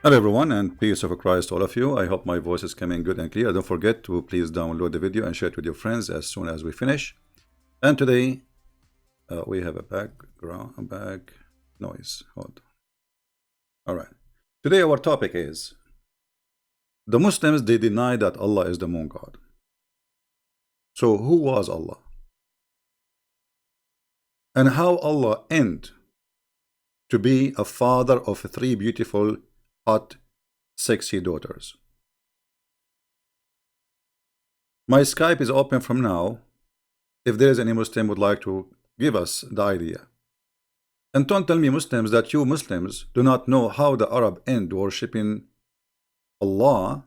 Hello everyone, and peace of Christ to all of you. I hope my voice is coming good and clear. Don't forget to please download the video and share it with your friends as soon as we finish. And today we have a back noise. Hold on. All right. Today our topic is the Muslims. They deny that Allah is the moon god. So who was Allah? And how Allah end to be a father of three beautiful, hot, sexy daughters? My Skype is open from now. If there is any Muslim would like to give us the idea. And don't tell me, Muslims, that you Muslims do not know how the Arab end worshipping Allah,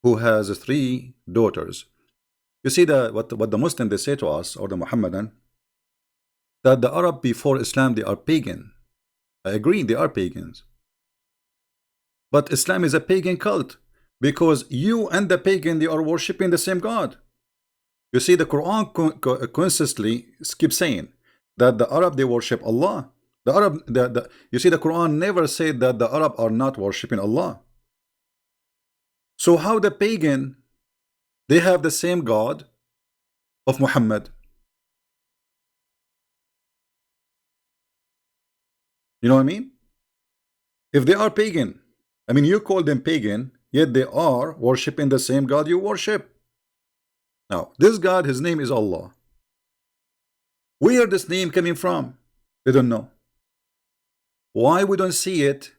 who has three daughters. You see what the Muslim they say to us, or the Muhammadan, that the Arab before Islam they are pagan. I agree, they are pagans. But Islam is a pagan cult because you and the pagan they are worshipping the same God. You see, the Quran consistently keeps saying that the Arab they worship Allah. The Arab, you see, the Quran never said that the Arab are not worshipping Allah. So how the pagan they have the same God of Muhammad? You know what I mean? If they are pagan, I mean, you call them pagan, yet they are worshipping the same God you worship. Now, this God, his name is Allah. Where this name coming from? They don't know. Why we don't see it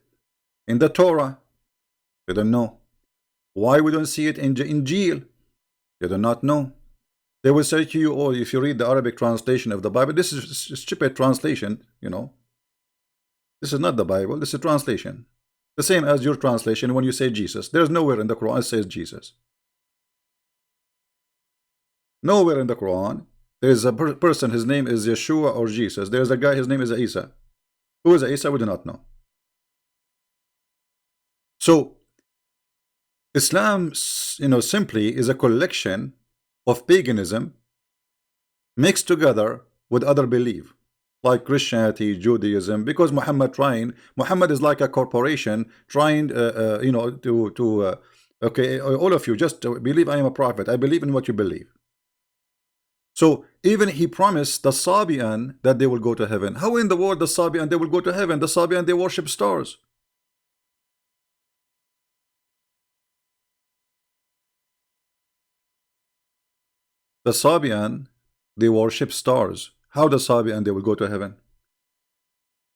in the Torah? They don't know. Why we don't see it in Injil? They do not know. They will say to you, oh, if you read the Arabic translation of the Bible, this is a stupid translation, you know. This is not the Bible, this is a translation. The same as your translation when you say Jesus. There's nowhere in the Quran it says Jesus. Nowhere in the Quran there is a person, his name is Yeshua or Jesus. There's a guy, his name is Isa. Who is Isa? We do not know. So Islam, simply is a collection of paganism mixed together with other belief, like Christianity, Judaism. Because Muhammad is like a corporation trying, okay, all of you just believe I am a prophet. I believe in what you believe. So even he promised the Sabian that they will go to heaven. How in the world the Sabian they will go to heaven? The Sabian they worship stars. The Sabian they worship stars. How the Sabian they will go to heaven?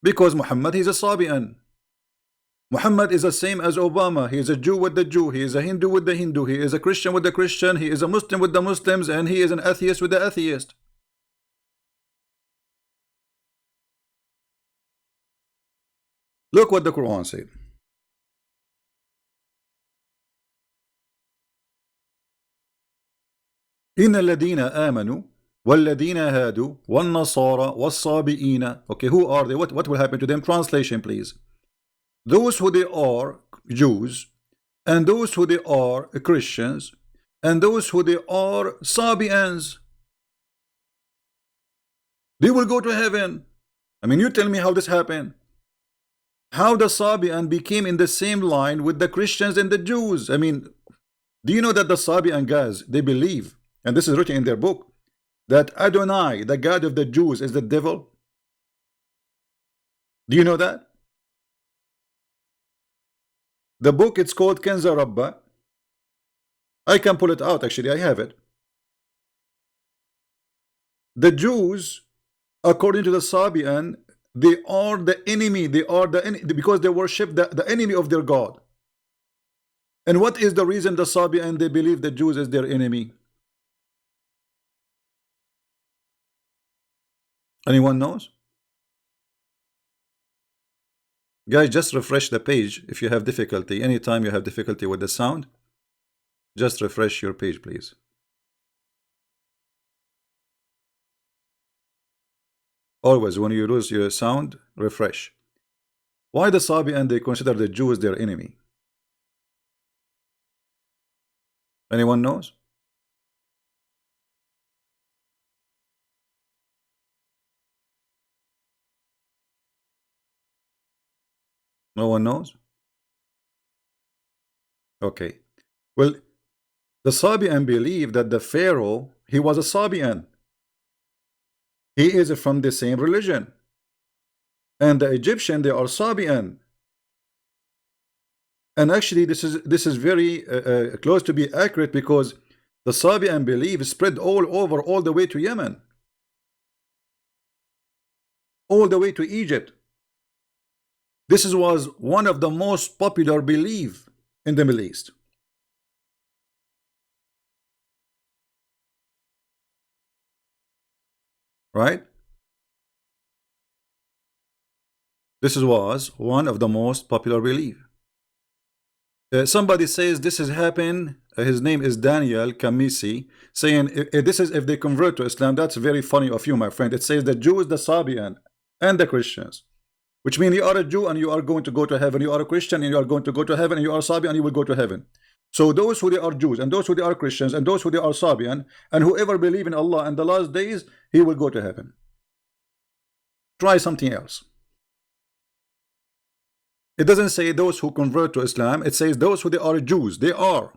Because Muhammad he's a Sabian. Muhammad is the same as Obama. He is a Jew with the Jew. He is a Hindu with the Hindu. He is a Christian with the Christian. He is a Muslim with the Muslims. And he is an atheist with the atheist. Look what the Quran said. إن الذين آمنوا والذين هادوا والنصارى والصابئين. Okay, who are they? What will happen to them? Translation, please. Those who they are Jews, and those who they are Christians, and those who they are Sabians, they will go to heaven. I mean, you tell me how this happened. How the Sabian became in the same line with the Christians and the Jews. I mean, do you know that the Sabian guys, they believe, and this is written in their book, that Adonai, the God of the Jews, is the devil? Do you know that? The book, it's called Kenza Rabba. I can pull it out, actually, I have it. The Jews, according to the Sabian, they are the enemy. They are because they worship the enemy of their God. And what is the reason the Sabian they believe the Jews is their enemy? Anyone knows? Guys, just refresh the page if you have difficulty. Anytime you have difficulty with the sound, just refresh your page, please. Always, when you lose your sound, refresh. Why the Sabian they consider the Jews their enemy? Anyone knows? No one knows? Okay. Well, the Sabian believe that the Pharaoh, he was a Sabian. He is from the same religion. And the Egyptian, they are Sabian. And actually, this is very close to be accurate, because the Sabian belief spread all over, all the way to Yemen, all the way to Egypt. Was one of the most popular belief in the Middle East. Right? This was one of the most popular belief. Somebody says this has happened. His name is Daniel Kamisi, saying this is if they convert to Islam. That's very funny of you, my friend. It says the Jews, the Sabian, and the Christians, which means you are a Jew and you are going to go to heaven. You are a Christian and you are going to go to heaven, and you are Sabian and you will go to heaven. So those who they are Jews, and those who they are Christians, and those who they are Sabian, and whoever believe in Allah and the last days, he will go to heaven. Try something else. It doesn't say those who convert to Islam. It says those who they are Jews. They are.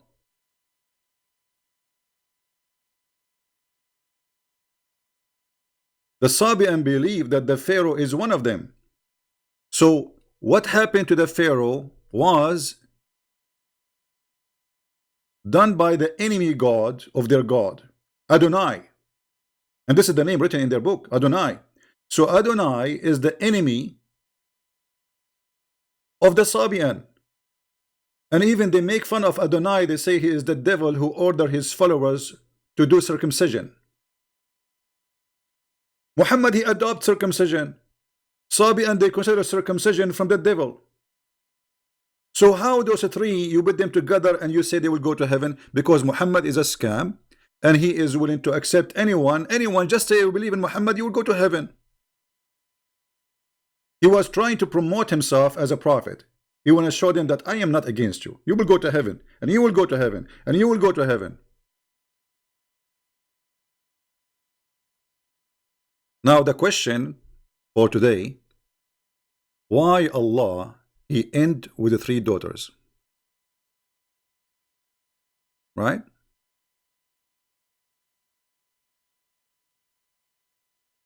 The Sabian believe that the Pharaoh is one of them. So what happened to the Pharaoh was done by the enemy god of their god, Adonai. And this is the name written in their book, Adonai. So Adonai is the enemy of the Sabian. And even they make fun of Adonai. They say he is the devil who ordered his followers to do circumcision. Muhammad, he adopted circumcision. Sabian, they consider circumcision from the devil. So how those three, you put them together and you say they will go to heaven? Because Muhammad is a scam, and he is willing to accept anyone. Just say you believe in Muhammad, you will go to heaven. He was trying to promote himself as a prophet. He want to show them that I am not against you. You will go to heaven, and you will go to heaven, and you will go to heaven. Now the question for today: why Allah he end with the 3 daughters? Right?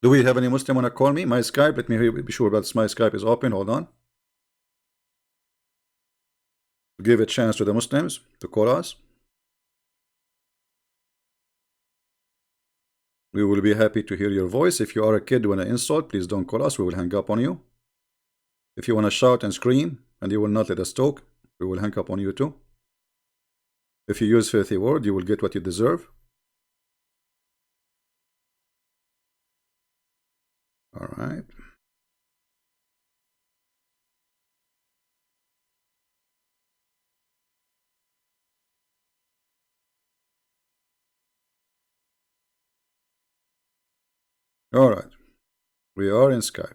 Do we have any Muslim want to call me? My Skype, let me be sure that my Skype is open. Hold on. Give a chance to the Muslims to call us. We will be happy to hear your voice. If you are a kid when I insult, please don't call us. We will hang up on you. If you want to shout and scream and you will not let us talk, we will hang up on you too. If you use filthy word, you will get what you deserve. All right. All right. We are in Skype.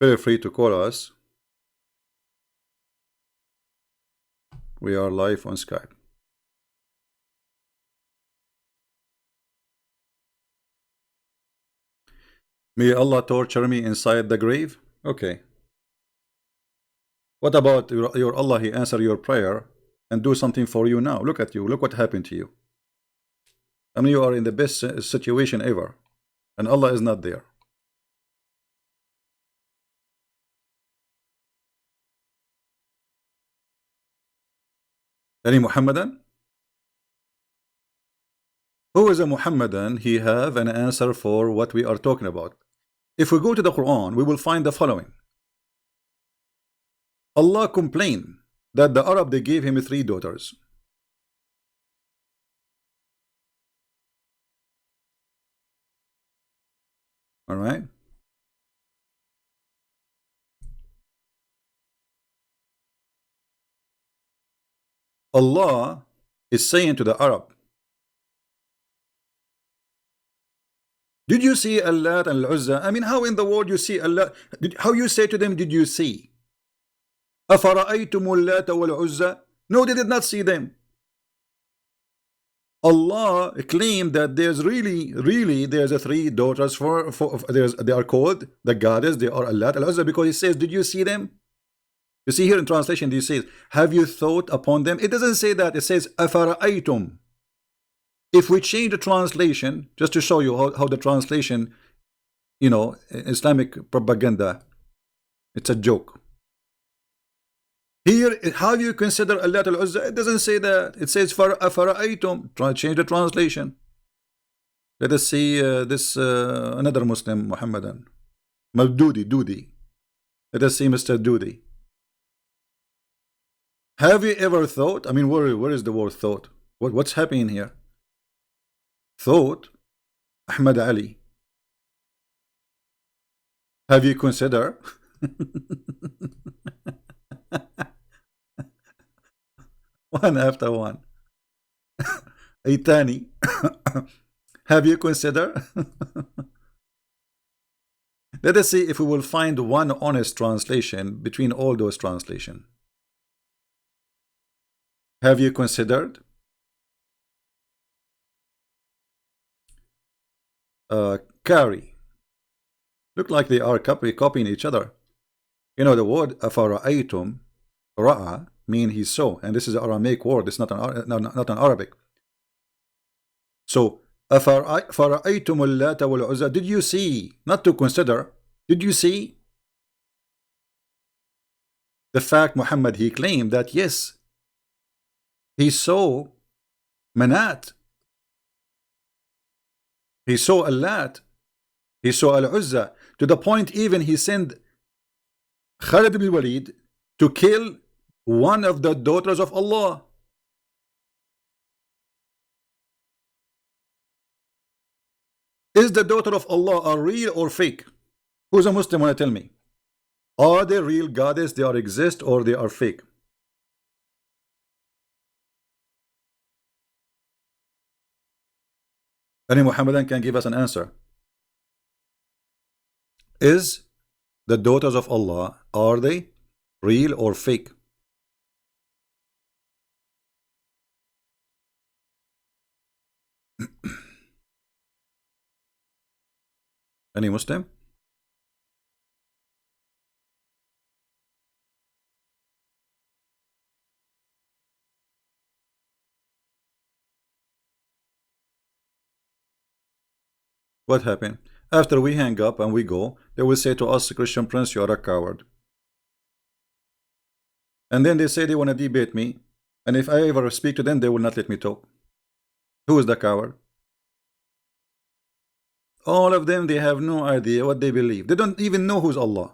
Feel free to call us. We are live on Skype. May Allah torture me inside the grave? Okay. What about your Allah? He answer your prayer and do something for you now. Look at you. Look what happened to you. I mean, you are in the best situation ever, and Allah is not there. Any Muhammadan? Who is a Muhammadan? He have an answer for what we are talking about. If we go to the Quran, we will find the following. Allah complained that the Arab, they gave him 3 daughters. All right. Allah is saying to the Arab, did you see Allah and Al-Uzza? I mean, how in the world you see Allah? How you say to them, did you see? أَفَرَأَيْتُمُ اللَّاتَ وَالْعُزَّى? No, they did not see them. Allah claimed that there's really there's a three daughters for they are called the goddess, they are Allah al-Uzza, because he says, did you see them? You see here in translation, he says, have you thought upon them? It doesn't say that, it says afara'aytum. If we change the translation, just to show you how the translation, you know, Islamic propaganda, it's a joke. Here, how do you consider Allah al-Uzza? It doesn't say that. It says fara'aytum. Try to change the translation. Let us see this another Muslim, Muhammadan. Dudi. Let us see Mr. Dudi. Have you ever thought? I mean, where is the word thought? What's happening here? Thought, Ahmad Ali. Have you considered? One after one. Itani. Have you considered? Let us see if we will find one honest translation between all those translations. Have you considered? Carry. Look like they are copying each other. You know, the word afara'aytum, ra'a, mean he saw, and this is an Aramaic word, it's not an Arabic. So afara'aytum al-Lata wal-Uzza, did you see, not to consider, did you see the fact Muhammad, he claimed that yes, he saw Manat, he saw Al-Lat, he saw Al-Uzza, to the point even he sent Khalid ibn Walid to kill one of the daughters of Allah. Is the daughter of Allah a real or fake? Who's a Muslim want to tell me? Are they real goddess, they are exist, or they are fake? Any Muhammadan can give us an answer. Is the daughters of Allah, are they real or fake? Any Muslim? What happened? After we hang up and we go, they will say to us, Christian Prince, you are a coward. And then they say they want to debate me, and if I ever speak to them, they will not let me talk. Who is the coward? All of them, they have no idea what they believe. They don't even know who's Allah.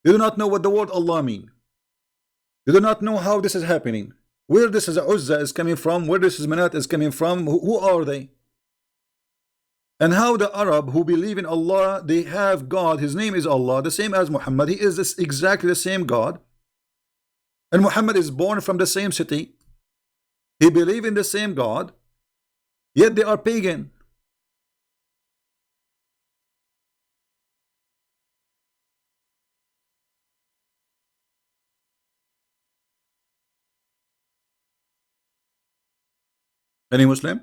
They do not know what the word Allah means. They do not know how this is happening. Where this is Uzza is coming from, where this is Manat is coming from, who are they? And how the Arab who believe in Allah, they have God, his name is Allah, the same as Muhammad. He is exactly the same God. And Muhammad is born from the same city. He believe in the same God, yet they are pagan. Any Muslim?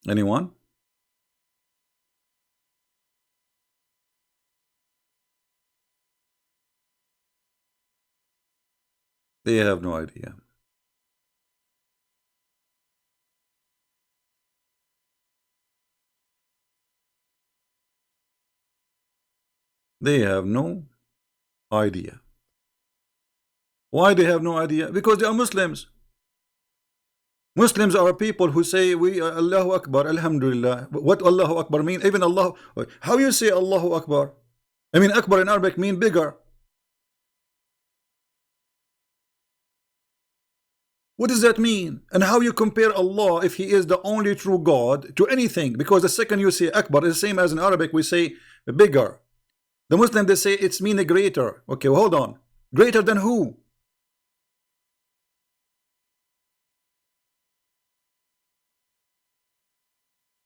Anyone? They have no idea. They have no idea. Why they have no idea? Because they are Muslims. Muslims are people who say we Allahu Akbar, Alhamdulillah. What Allahu Akbar mean? Even Allah, how you say Allahu Akbar? I mean, Akbar in Arabic mean bigger. What does that mean? And how you compare Allah, if he is the only true God, to anything? Because the second you say Akbar, is the same as in Arabic we say bigger. The Muslim, they say it's mean greater. Okay, well, hold on. Greater than who?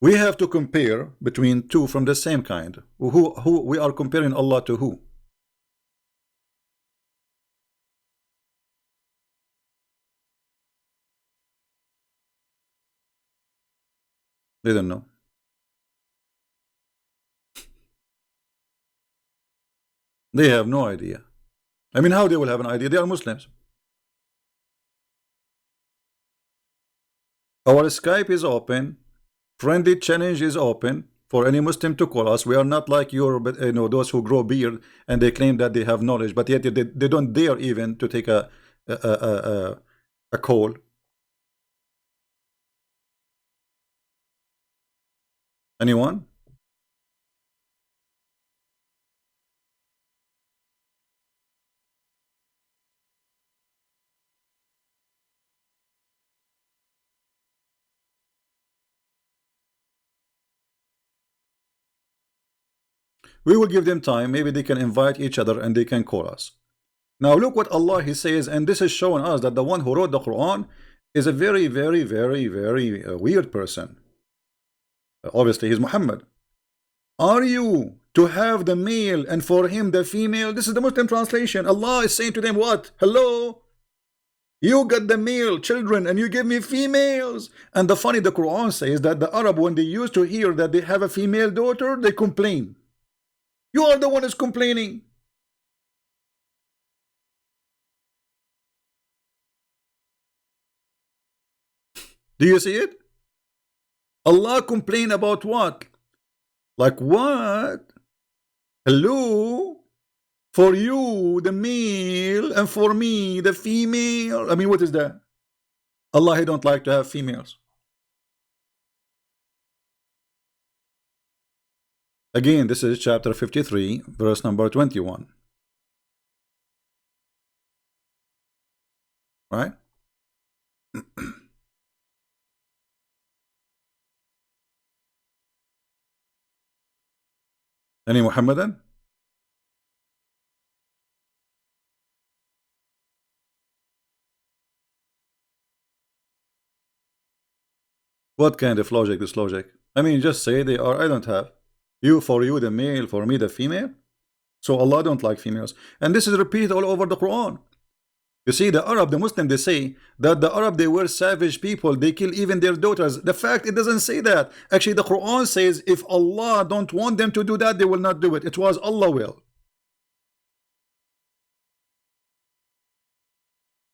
We have to compare between two from the same kind. Who we are comparing Allah to who? They don't know. They have no idea. I mean, how they will have an idea? They are Muslims. Our Skype is open. Friendly challenge is open for any Muslim to call us. We are not like your, those who grow beard and they claim that they have knowledge, but yet they don't dare even to take a call. Anyone? We will give them time. Maybe they can invite each other and they can call us. Now look what Allah He says, and this is showing us that the one who wrote the Quran is a very, very, very, very weird person. Obviously, he's Muhammad. Are you to have the male and for him the female? This is the Muslim translation. Allah is saying to them, what? Hello? You got the male children and you give me females. And the Quran says that the Arab, when they used to hear that they have a female daughter, they complain. You are the one who's complaining. Do you see it? Allah complain about what? Like what? Hello? For you, the male, and for me, the female. I mean, what is that? Allah, He don't like to have females. Again, this is chapter 53, verse number 21. Right? Any Muhammadan? What kind of logic, this logic? I mean, just say they are, I don't have. You, for you, the male, for me, the female. So Allah don't like females. And this is repeated all over the Quran. You see, the Arab, the Muslim, they say that the Arab, they were savage people. They kill even their daughters. The fact, it doesn't say that. Actually, the Quran says if Allah don't want them to do that, they will not do it. It was Allah will.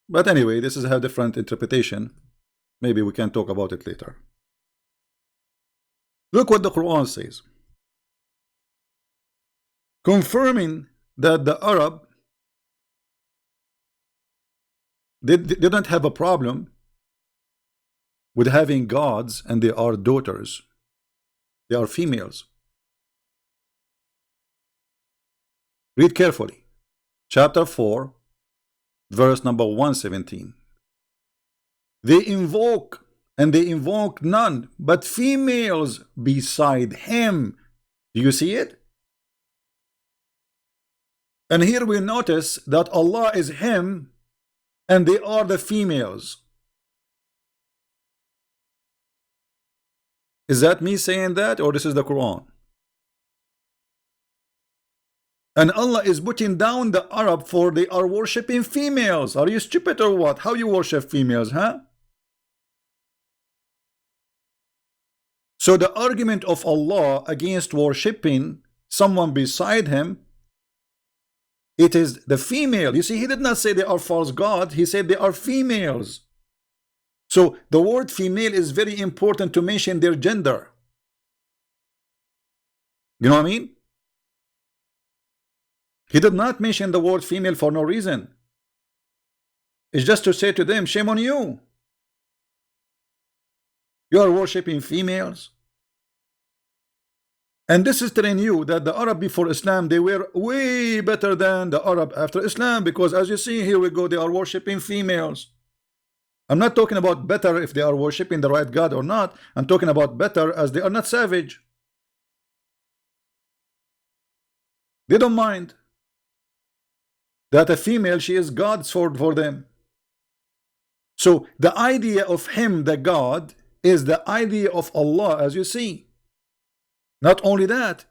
But anyway, this is a different interpretation. Maybe we can talk about it later. Look what the Quran says. Confirming that the Arab, they don't have a problem with having gods and they are daughters. They are females. Read carefully. Chapter 4, verse number 117. They invoke, and they invoke none but females beside him. Do you see it? And here we notice that Allah is him and they are the females. Is that me saying that, or this is the Quran? And Allah is putting down the Arab for they are worshipping females. Are you stupid or what? How you worship females, huh? So the argument of Allah against worshipping someone beside him, it is the female. You see, He did not say they are false gods. He said they are females. So the word female is very important to mention their gender. You know what I mean? He did not mention the word female for no reason. It's just to say to them, shame on you. You are worshipping females. And this is telling you that the Arab before Islam, they were way better than the Arab after Islam, because as you see, here we go, they are worshipping females. I'm not talking about better if they are worshipping the right God or not. I'm talking about better as they are not savage. They don't mind that a female, she is God for them. So the idea of him, the God, is the idea of Allah, as you see. Not only that,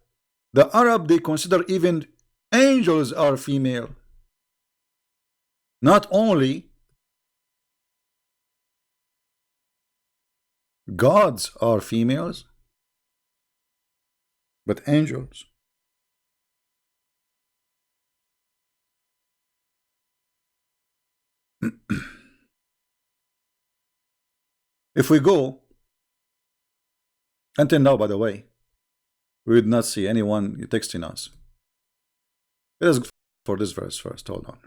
the Arab, they consider even angels are female. Not only gods are females, but angels. If we go, until now, by the way, we did not see anyone texting us. Let us go for this verse first. Hold on.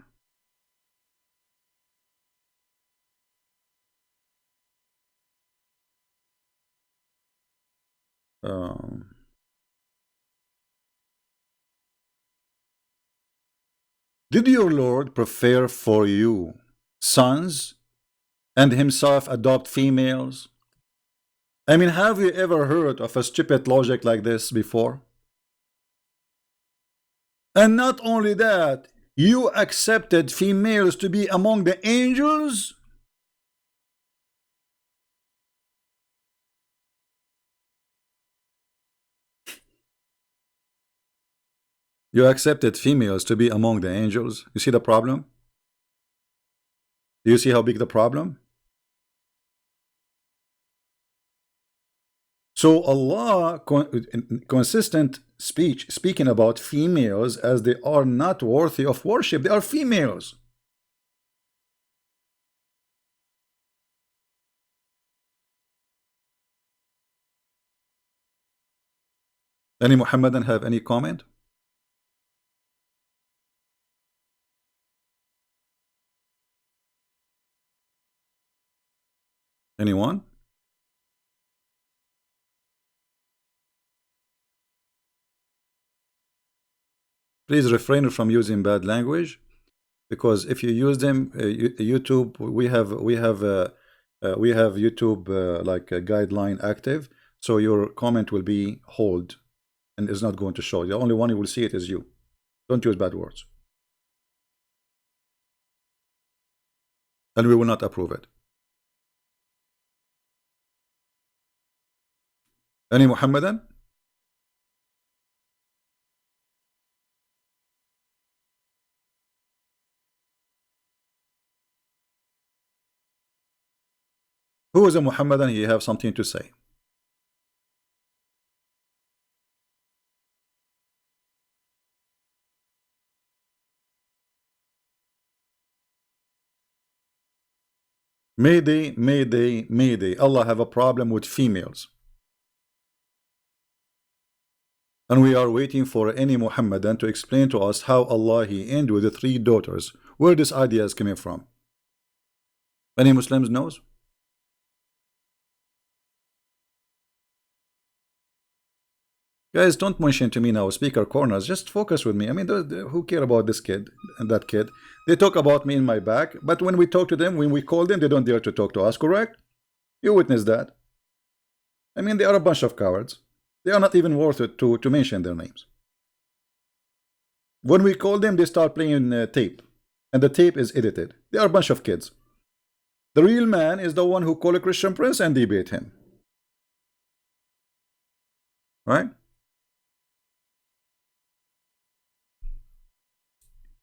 Did your Lord prefer for you sons and himself adopt females? I mean, have you ever heard of a stupid logic like this before? And not only that, you accepted females to be among the angels? You accepted females to be among the angels. You see the problem? Do you see how big the problem? So Allah consistent speaking about females as they are not worthy of worship. They are females. Any Muhammadan have any comment? Anyone? Please refrain from using bad language, because if you use them, YouTube, we have YouTube like a guideline active, so your comment will be hold and is not going to show. The only one who will see it is you. Don't use bad words, and we will not approve it. Any Muhammadan? Who is a Muhammadan? He have something to say. Mayday, mayday, mayday. Allah have a problem with females. And we are waiting for any Muhammadan to explain to us how Allah He ended with the 3 daughters. Where this idea is coming from? Any Muslims knows? Guys, don't mention to me now speaker corners. Just focus with me. I mean, who care about this kid and that kid? They talk about me in my back, but when we talk to them, when we call them, they don't dare to talk to us, correct? You witness that. I mean, they are a bunch of cowards. They are not even worth it to mention their names. When we call them, they start playing tape, and the tape is edited. They are a bunch of kids. The real man is the one who call a Christian prince and debate him. Right?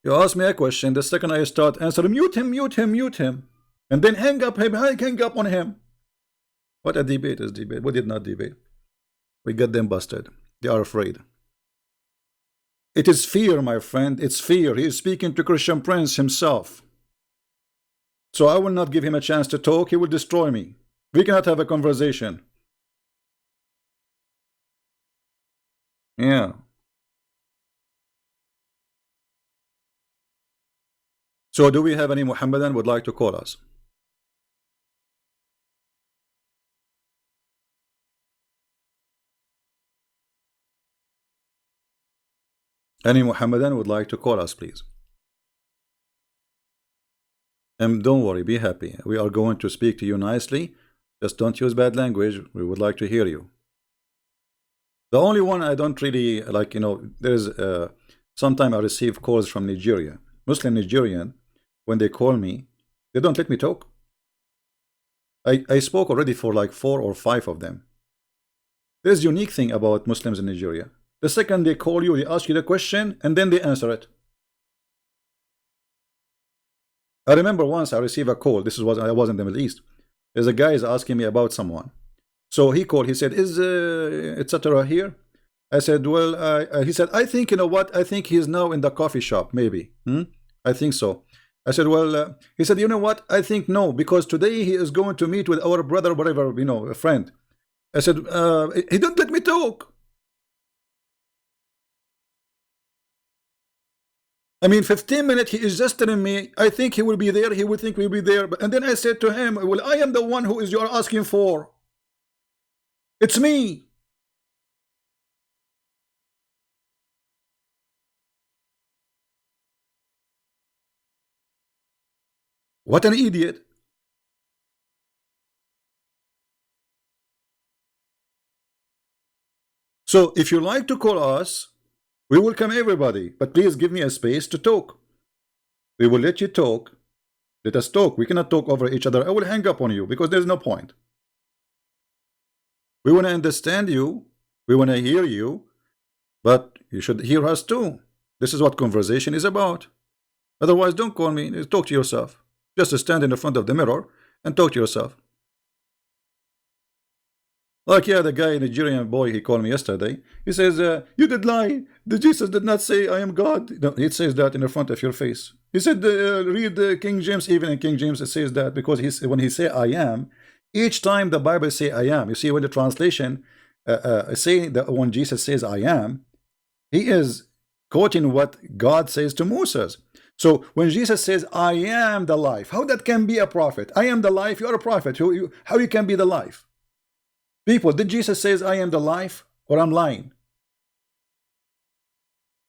You ask me a question, the second I start answering, mute him, mute him, mute him, and then hang up on him. What a debate is debate. We did not debate. We got them busted. They are afraid. It is fear, my friend. It's fear. He is speaking to Christian Prince himself. So I will not give him a chance to talk. He will destroy me. We cannot have a conversation. Yeah. So do we have any Muhammadan would like to call us? Any Muhammadan would like to call us, please? And don't worry, be happy. We are going to speak to you nicely. Just don't use bad language. We would like to hear you. The only one I don't really like, you know, there's sometimes I receive calls from Nigeria, Muslim Nigerian. When they call me, they don't let me talk. I spoke already for like 4 or 5 of them. There's a unique thing about Muslims in Nigeria. The second they call you, they ask you the question, and then they answer it. I remember once I received a call. This was I was in the Middle East. There's a guy is asking me about someone. So he called. He said, "Is etc. here?" I said, "Well," he said, "I think you know what? I think he's now in the coffee shop. Maybe. I think so." I said, "Well," he said, "You know what? I think no, because today he is going to meet with our brother, whatever, you know, a friend." I said, "He don't let me talk." I mean, 15 minutes, he is just telling me, I think he will be there, he will think we'll be there. And then I said to him, well, I am the one who is you are asking for. It's me. What an idiot. So if you like to call us, we welcome everybody, but please give me a space to talk. We will let you talk. Let us talk. We cannot talk over each other. I will hang up on you because there's no point. We want to understand you. We want to hear you. But you should hear us too. This is what conversation is about. Otherwise, don't call me. Talk to yourself. Just stand in the front of the mirror and talk to yourself. Like, yeah, the guy, Nigerian boy, he called me yesterday. He says, you did lie. The Jesus did not say, I am God. No, it says that in the front of your face. He said, read King James. Even in King James, it says that because when he say I am, each time the Bible say I am, you see when the translation saying that when Jesus says I am, he is quoting what God says to Moses. So when Jesus says I am the life, how that can be a prophet? I am the life, you are a prophet. How you can be the life? People, did Jesus says I am the life, or I'm lying?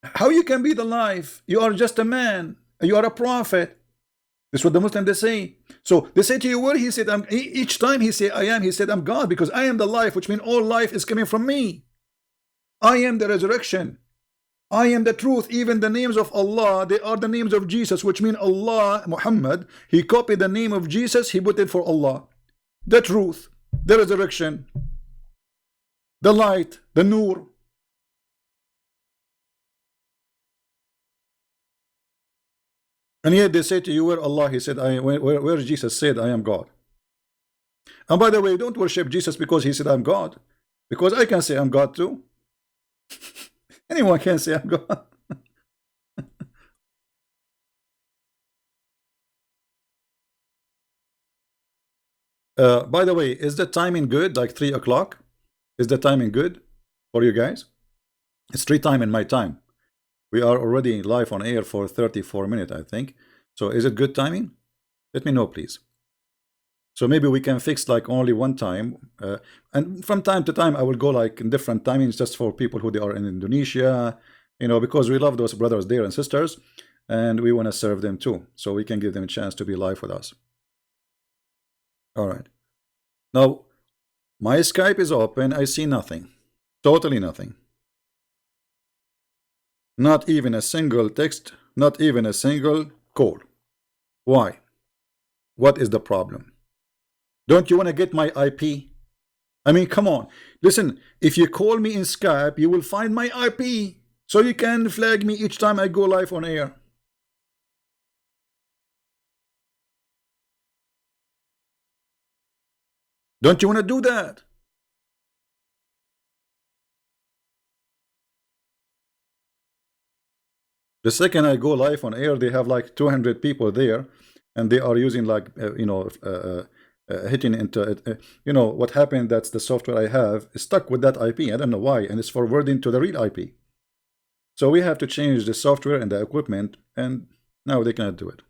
How you can be the life? You are just a man. You are a prophet. This is what the Muslims they say. So they say to you, well, he said, each time he say I am, he said I'm God because I am the life, which means all life is coming from me. I am the resurrection. I am the truth. Even the names of Allah, they are the names of Jesus, which mean Allah, Muhammad, he copied the name of Jesus, he put it for Allah. The truth, the resurrection, the light, the nur. And yet they say to you, where Allah, he said, where Jesus said, I am God. And by the way, don't worship Jesus because he said, I'm God. Because I can say I'm God too. Anyone can say I'm God. By the way, is the timing good? Like 3 o'clock? Is the timing good for you guys? It's 3 time in my time. We are already live on air for 34 minutes, I think. So is it good timing? Let me know, please. So maybe we can fix like only one time. And from time to time, I will go like in different timings just for people who they are in Indonesia, you know, because we love those brothers there and sisters. And we want to serve them too. So we can give them a chance to be live with us. All right. Now, my Skype is open. I see nothing. Totally nothing. Not even a single text. Not even a single call. Why? What is the problem? Don't you want to get my IP? I mean, come on. Listen, if you call me in Skype, you will find my IP. So you can flag me each time I go live on air. Don't you want to do that? The second I go live on air, they have like 200 people there, and they are using like, hitting into it. You know, what happened, that's the software I have is stuck with that IP. I don't know why, and it's forwarding to the real IP. So we have to change the software and the equipment, and now they cannot do it.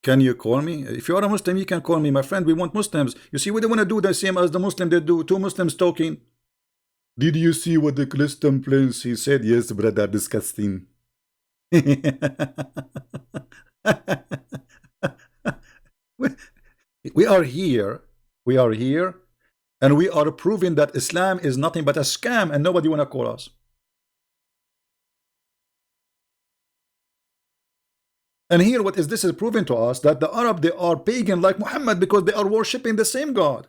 Can you call me? If you are a Muslim, you can call me. My friend, we want Muslims. You see, we don't want to do the same as the Muslim they do. 2 Muslims talking. Did you see what the Christian prince he said? Yes, brother, disgusting. We are here. We are here. And we are proving that Islam is nothing but a scam and nobody want to call us. And here what is this is proving to us that the Arab, they are pagan like Muhammad because they are worshipping the same God.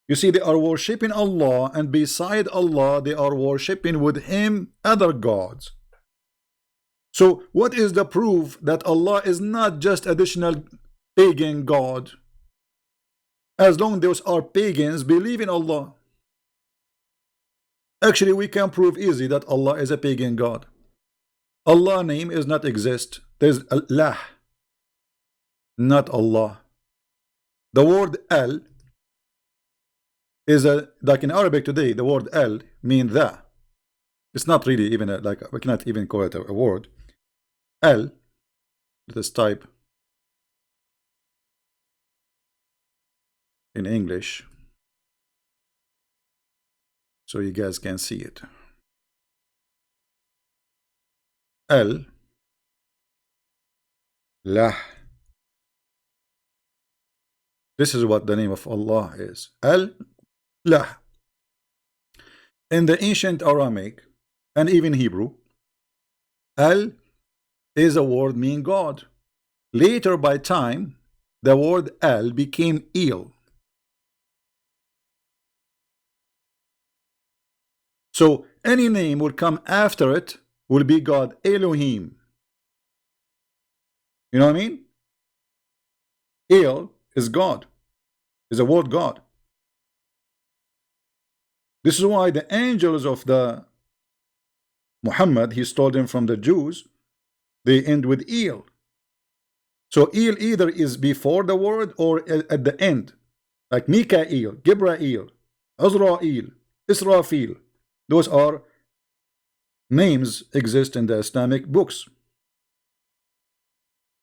You see, they are worshipping Allah, and beside Allah they are worshipping with him other gods. So what is the proof that Allah is not just additional pagan God? As long as those are pagans, believe in Allah. Actually, we can prove easy that Allah is a pagan God. Allah name is not exist. There's Allah, not Allah. The word Al is like in Arabic today, the word Al mean the. It's not really even like we cannot even call it a word. Al, let us type in English so you guys can see it. Al, lah. This is what the name of Allah is. Al, lah. In the ancient Aramaic and even Hebrew, Al is a word meaning God. Later by time, the word Al became Il. So any name will come after it will be God. Elohim. You know what I mean? El is God. Is a word God. This is why the angels of the Muhammad, he stole them from the Jews, they end with El. So El either is before the word or at the end. Like Mikael, Gibrael, Azrael, Israfil. Those are names exist in the Islamic books.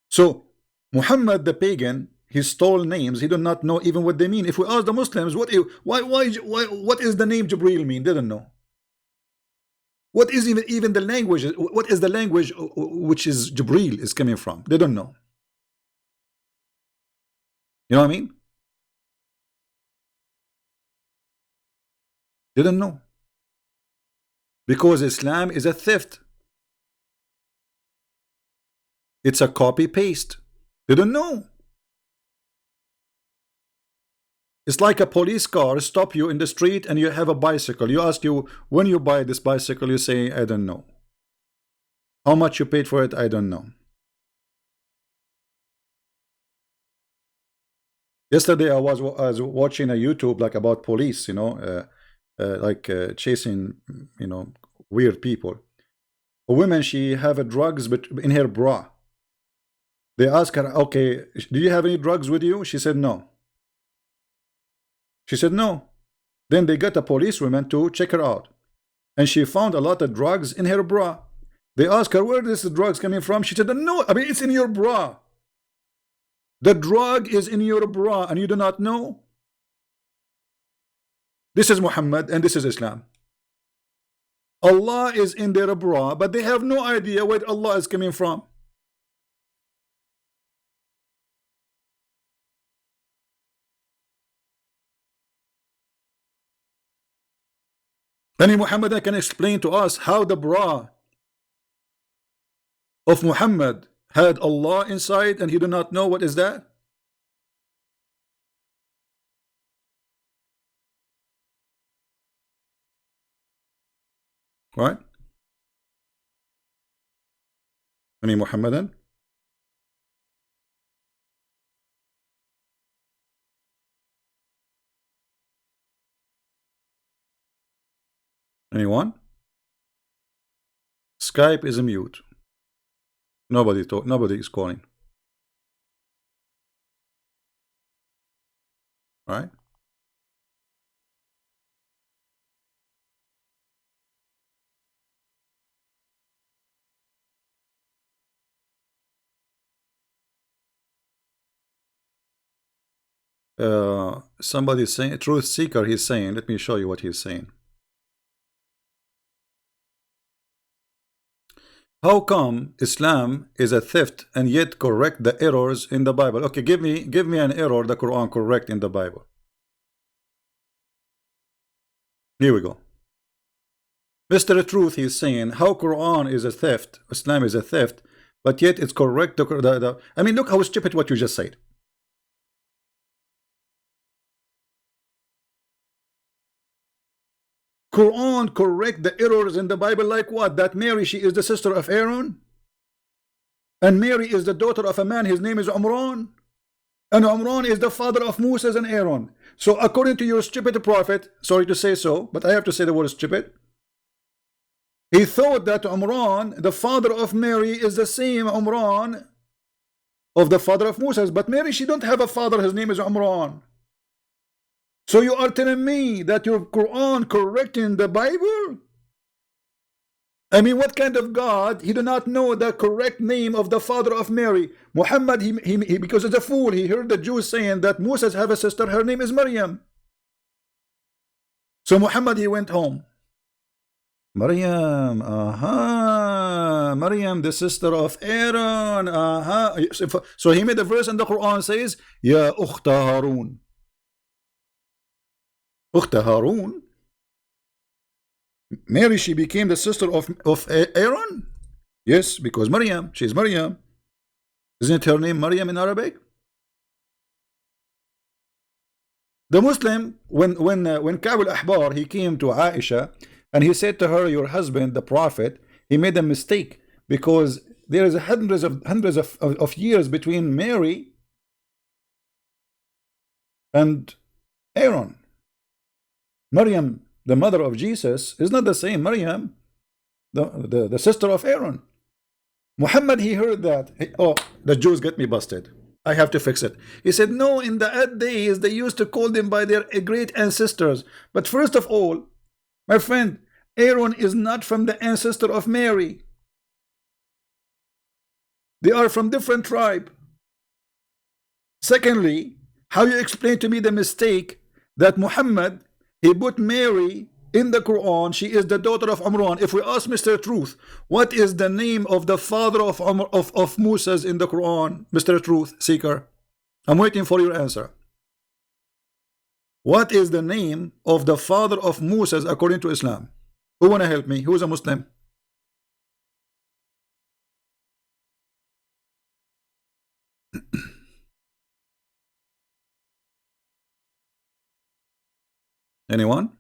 So Muhammad the pagan, he stole names. He did not know even what they mean. If we ask the Muslims, what is the name Jibreel mean? They don't know. What is even the language? What is the language which is Jibreel is coming from? They don't know. You know what I mean? They don't know. Because Islam is a theft. It's a copy paste. They don't know. It's like a police car stop you in the street and you have a bicycle. You ask you, when you buy this bicycle, you say, I don't know. How much you paid for it, I don't know. Yesterday I was watching a YouTube like about police, you know, chasing, you know, weird people. A woman, she have a drugs but in her bra. They ask her, okay, do you have any drugs with you? She said no. She said no. Then they got a policewoman to check her out, and she found a lot of drugs in her bra. They asked her, where is the drugs coming from? She said, no, I mean, it's in your bra. The drug is in your bra and you do not know. This is Muhammad and this is Islam. Allah is in their bra, but they have no idea where Allah is coming from. Any Muhammadan can explain to us how the bra of Muhammad had Allah inside and he do not know what is that? Right? Any Muhammadan? Anyone? Skype is a mute. Nobody is calling. Right? Somebody is saying, truth seeker, he's saying, let me show you what he's saying. How come Islam is a theft and yet correct the errors in the Bible? Okay, give me an error the Quran correct in the Bible. Here we go. Mr. Truth, he's saying how Quran is a theft, Islam is a theft, but yet it's correct. I mean, look how stupid what you just said. Quran correct the errors in the Bible, like what? That Mary, she is the sister of Aaron, and Mary is the daughter of a man, his name is Umran, and Umran is the father of Moses and Aaron. So according to your stupid prophet, sorry to say so, but I have to say the word stupid, he thought that Umran, the father of Mary, is the same Umran of the father of Moses, but Mary, she don't have a father, his name is Umran. So you are telling me that your Quran correcting the Bible? I mean, what kind of God? He do not know the correct name of the father of Mary. Muhammad, he because he's a fool, he heard the Jews saying that Moses have a sister, her name is Maryam. So Muhammad, he went home. Maryam, Maryam, the sister of Aaron, So he made a verse in the Quran says, Ya Ukhta Harun. Ukhta Harun? Mary, she became the sister of Aaron? Yes, because Maryam, she's Maryam. Isn't her name Maryam in Arabic? The Muslim, when Ka'b al-Ahbar, he came to Aisha, and he said to her, your husband, the prophet, he made a mistake, because there is hundreds of years between Mary and Aaron. Maryam, the mother of Jesus, is not the same Maryam, the sister of Aaron. Muhammad, he heard that. Oh, the Jews get me busted. I have to fix it. He said, no, in the old days, they used to call them by their great ancestors. But first of all, my friend, Aaron is not from the ancestor of Mary. They are from different tribe. Secondly, how you explain to me the mistake that Muhammad, he put Mary in the Quran, she is the daughter of Umran. If we ask Mr. Truth, what is the name of the father of Moses in the Quran, Mr. Truth Seeker? I'm waiting for your answer. What is the name of the father of Moses according to Islam? Who wanna help me? Who's a Muslim? Anyone?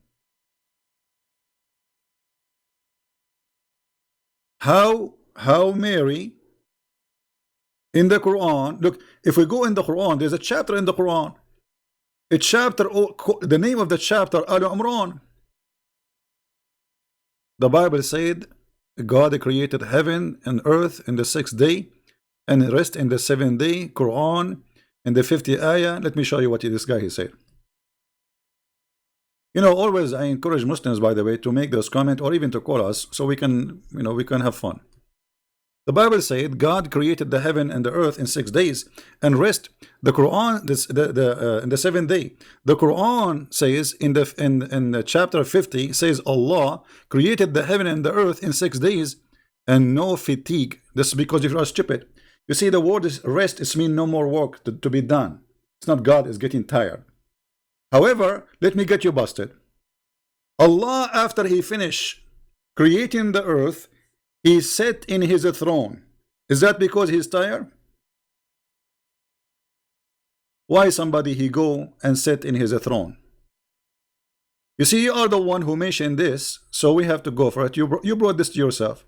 How Mary in the Quran, look, if we go in the Quran, there's a chapter in the Quran. A chapter, the name of the chapter, Al Imran. The Bible said God created heaven and earth in the 6th day and rest in the 7th day. Quran in the 50th ayah. Let me show you what this guy he said. You know, always I encourage Muslims, by the way, to make this comment or even to call us so we can, you know, we can have fun. The Bible said God created the heaven and the earth in 6 days and rest. The Quran, in the 7th day. The Quran says in the chapter 50 says Allah created the heaven and the earth in 6 days and no fatigue. This is because you are stupid. You see, the word is rest. It means no more work to be done. It's not God is getting tired. However, let me get you busted. Allah, after he finished creating the earth, he sat in his throne. Is that because he's tired? Why somebody he go and sit in his throne? You see, you are the one who mentioned this, so we have to go for it. You brought this to yourself.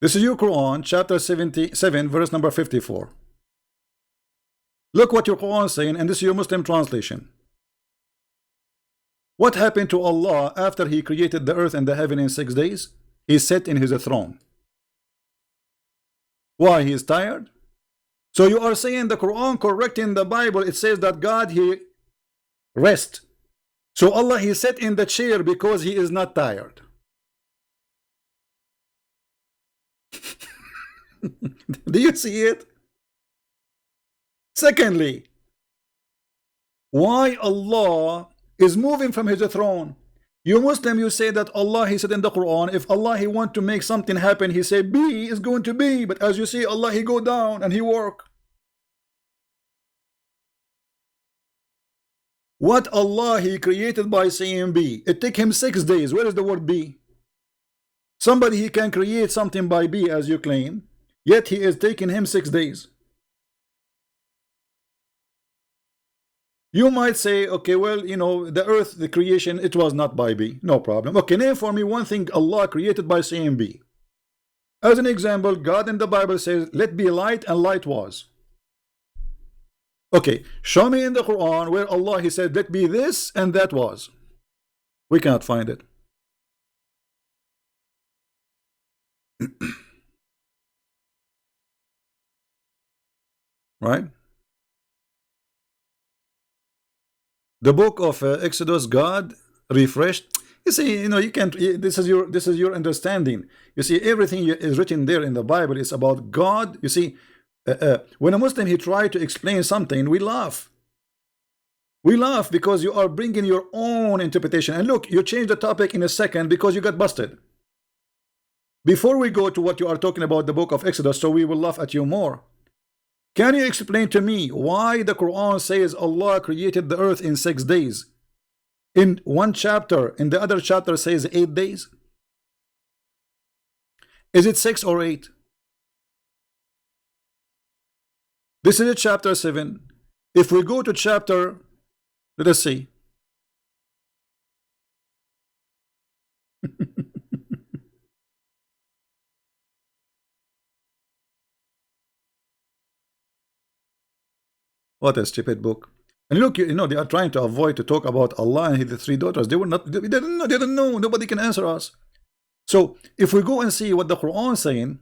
This is your Quran, chapter 77, verse number 54. Look what your Quran is saying, and this is your Muslim translation. What happened to Allah after he created the earth and the heaven in 6 days? He sat in his throne. Why? He is tired? So you are saying the Quran correcting the Bible, it says that God, he rest. So Allah, he sat in the chair because he is not tired. Do you see it? Secondly, why Allah is moving from his throne? You Muslim, you say that Allah, he said in the Quran, if Allah, he want to make something happen, he say be is going to be. But as you see, Allah, he go down and he work. What Allah He created by saying be. It took Him 6 days. Where is the word be? Somebody He can create something by be as you claim, yet He is taking Him 6 days. You might say, okay, well, you know, the earth, the creation, it was not by be. No problem. Okay, name for me one thing Allah created by saying be. As an example, God in the Bible says, let be light, and light was. Okay, show me in the Quran where Allah He said, let be this, and that was. We cannot find it. Right? The book of Exodus, God refreshed. You see, you know, you can't. This is your understanding. You see, everything is written there in the Bible is about God. You see, when a Muslim he try to explain something, we laugh. We laugh because you are bringing your own interpretation. And look, you change the topic in a second because you got busted. Before we go to what you are talking about, the book of Exodus, so we will laugh at you more. Can you explain to me why the Quran says Allah created the earth in 6 days? In one chapter, in the other chapter says 8 days. Is it 6 or 8? This is chapter 7. If we go to chapter, let us see. What a stupid book. And look, you know, they are trying to avoid to talk about Allah and His 3 daughters. They were not, they didn't know. Nobody can answer us. So if we go and see what the Quran is saying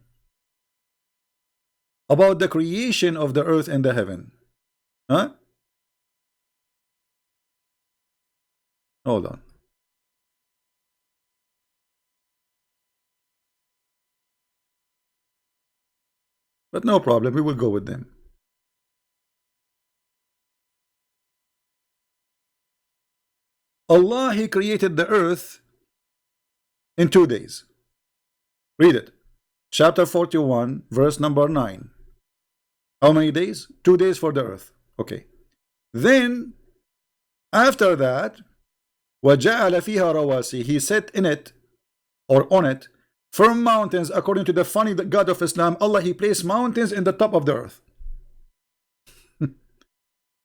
about the creation of the earth and the heaven. Huh? Hold on. But no problem, we will go with them. Allah, He created the earth in 2 days. Read it. Chapter 41, verse number 9. How many days? 2 days for the earth. Okay. Then, after that, وَجَعَلَ فِيهَا رَوَاسِي, He set in it, or on it, firm mountains. According to the funny God of Islam, Allah, He placed mountains in the top of the earth.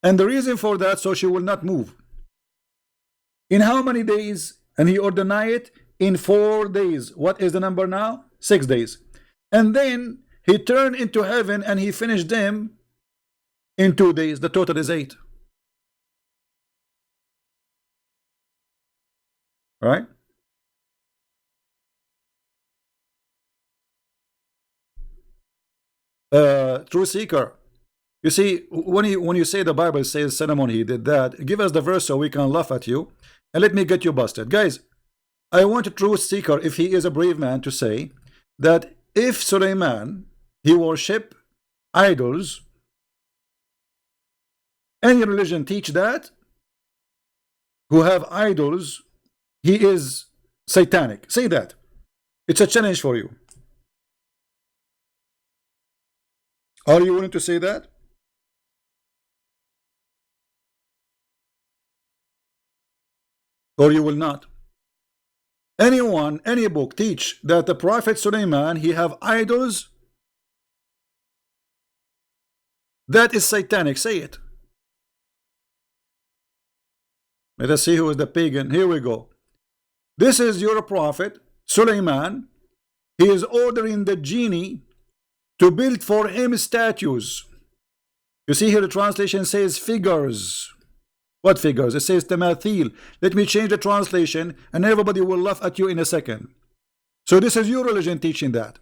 And the reason for that, so she will not move. In how many days? And He ordained it in 4 days. What is the number now? 6 days. And then He turned into heaven and He finished them in 2 days. The total is 8. Right? True seeker. You see, when you say the Bible says Solomon he did that, give us the verse so we can laugh at you, and let me get you busted. Guys, I want a true seeker, if he is a brave man, to say that if Suleiman, he worship idols, any religion teach that, who have idols, he is satanic. Say that. It's a challenge for you. Are you willing to say that? Or you will not? Anyone, any book teach that the Prophet Suleiman, he have idols? That is satanic. Say it. Let us see who is the pagan. Here we go. This is your prophet Suleiman. He is ordering the genie to build for him statues. You see here the translation says figures. What figures? It says tamathil. Let me change the translation and everybody will laugh at you in a second. So this is your religion teaching that.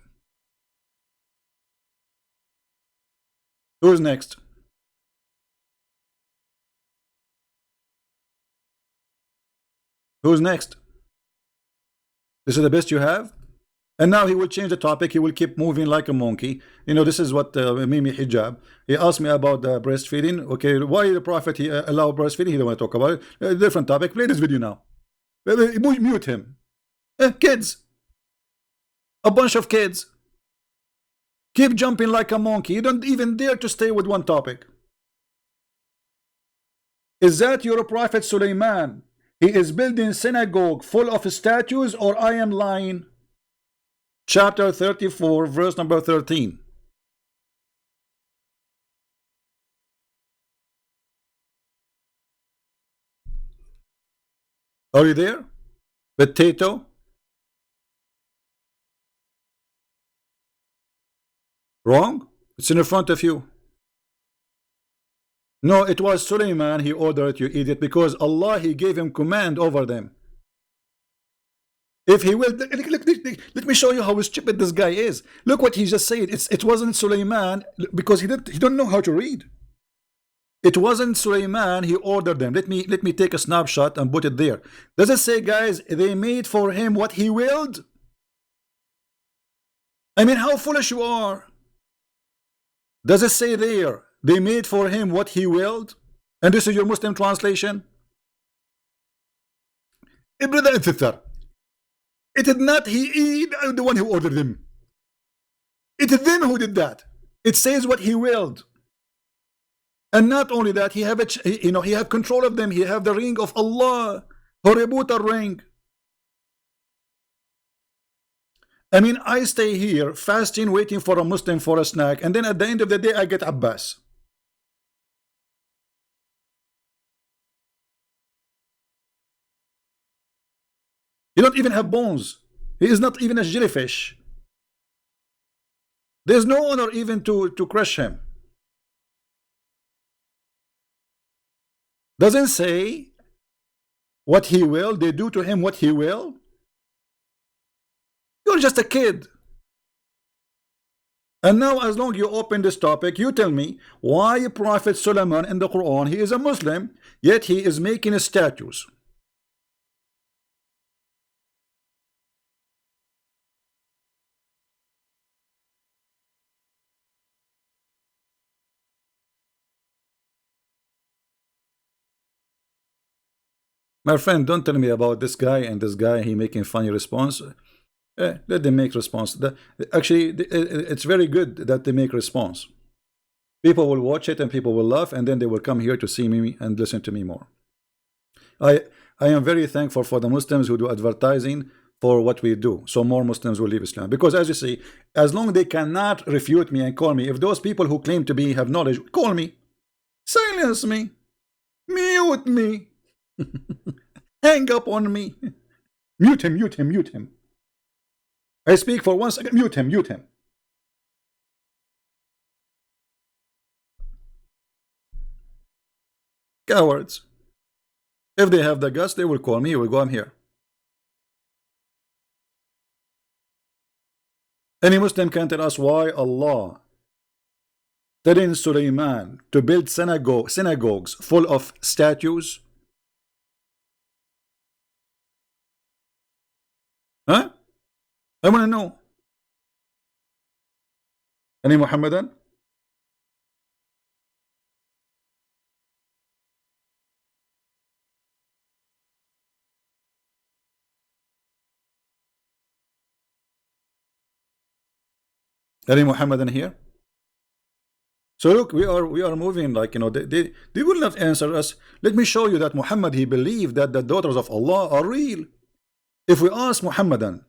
Who's next? Who's next? This is the best you have? And now he will change the topic. He will keep moving like a monkey. You know, this is what Mimi Hijab. He asked me about breastfeeding. Okay, why the Prophet he allow breastfeeding? He don't want to talk about it. Different topic. Play this video now. Mute him. Kids. A bunch of kids. Keep jumping like a monkey. You don't even dare to stay with one topic. Is that your prophet Sulaiman? He is building synagogue full of statues, or I am lying? Chapter 34, verse number 13. Are you there? Potato? Wrong? It's in front of you. No, it was Sulaiman. He ordered, you idiot, because Allah, He gave him command over them. If He will, let me show you how stupid this guy is. Look what he just said. It wasn't Sulaiman, because he don't know how to read. It wasn't Sulaiman. He ordered them. Let me take a snapshot and put it there. Does it say, guys, they made for him what he willed? I mean, how foolish you are. Does it say there, they made for him what he willed? And this is your Muslim translation? Brother and sister, it is not he the one who ordered them. It is them who did that. It says what he willed. And not only that, he have he have control of them. He have the ring of Allah, Hoributa ring. I mean, I stay here fasting, waiting for a Muslim for a snack, and then at the end of the day, I get Abbas. He don't even have bones. He is not even a jellyfish. There's no honor even to crush him. Doesn't say what he will. They do to him what he will. You're just a kid. And now, as long as you open this topic, you tell me why Prophet Solomon in the Quran, he is a Muslim, yet he is making statues. My friend, don't tell me about this guy and this guy, he making funny response. Let them make response. Actually, it's very good that they make response. People will watch it and people will laugh, and then they will come here to see me and listen to me more. I am very thankful for the Muslims who do advertising for what we do, so more Muslims will leave Islam. Because as you see, as long as they cannot refute me and call me, if those people who claim to be have knowledge, call me, silence me, mute me, hang up on me, mute him, mute him, mute him. I speak for 1 second, mute him, mute him. Cowards. If they have the guts, they will call me, we will go, I'm here. Any Muslim can tell us why Allah telling Sulaiman to build synagogues full of statues? Huh? I want to know. Any Muhammadan? Any Muhammadan here? So look, we are moving like, you know, they will not answer us. Let me show you that Muhammad, he believed that the daughters of Allah are real. If we ask Muhammadan,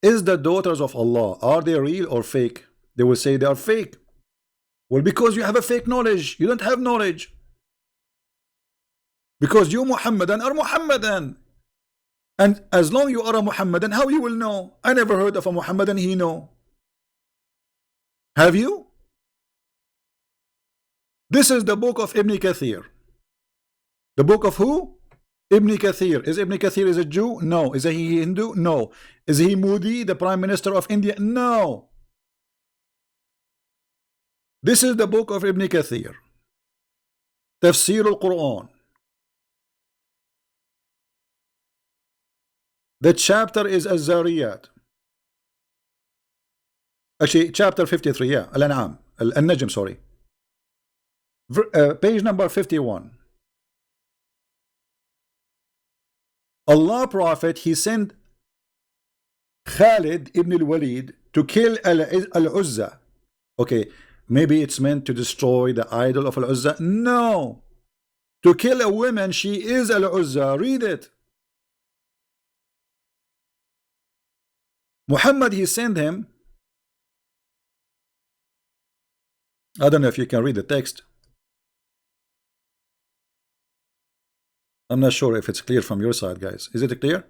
is the daughters of Allah, are they real or fake? They will say they are fake. Well, because you have a fake knowledge. You don't have knowledge. Because you Muhammadan are Muhammadan. And as long you are a Muhammadan, how you will know? I never heard of a Muhammadan he know. Have you? This is the book of Ibn Kathir. The book of who? Ibn Kathir. Is Ibn Kathir is a Jew? No. Is he Hindu? No. Is he Modi, the Prime Minister of India? No. This is the book of Ibn Kathir. Tafsir al-Quran. The chapter is Az-Zariyat. Actually, chapter 53, yeah. Al-An'am. Al-Najm, sorry. Page number 51. Allah Prophet, he sent Khalid ibn al-Walid to kill Al-Uzza. Okay, maybe it's meant to destroy the idol of Al-Uzza. No. to kill a woman, she is Al-Uzza. Read it. Muhammad, he sent him. I don't know if you can read the text. I'm not sure if it's clear from your side, guys. Is it clear?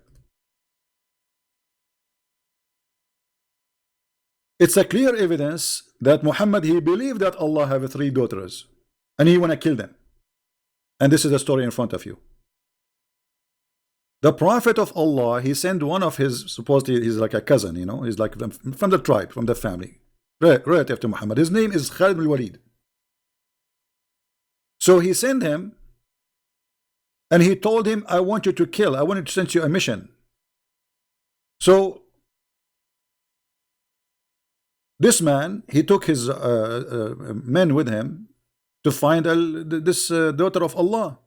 It's a clear evidence that Muhammad, he believed that Allah have 3 daughters and he want to kill them. And this is the story in front of you. The Prophet of Allah, he sent one of his, supposedly he's like a cousin, you know, he's like from the tribe, from the family, relative to Muhammad. His name is Khalid bin Walid. So he sent him and he told him, I want you to kill, I wanted to send you a mission. So this man, he took his men with him to find this daughter of Allah.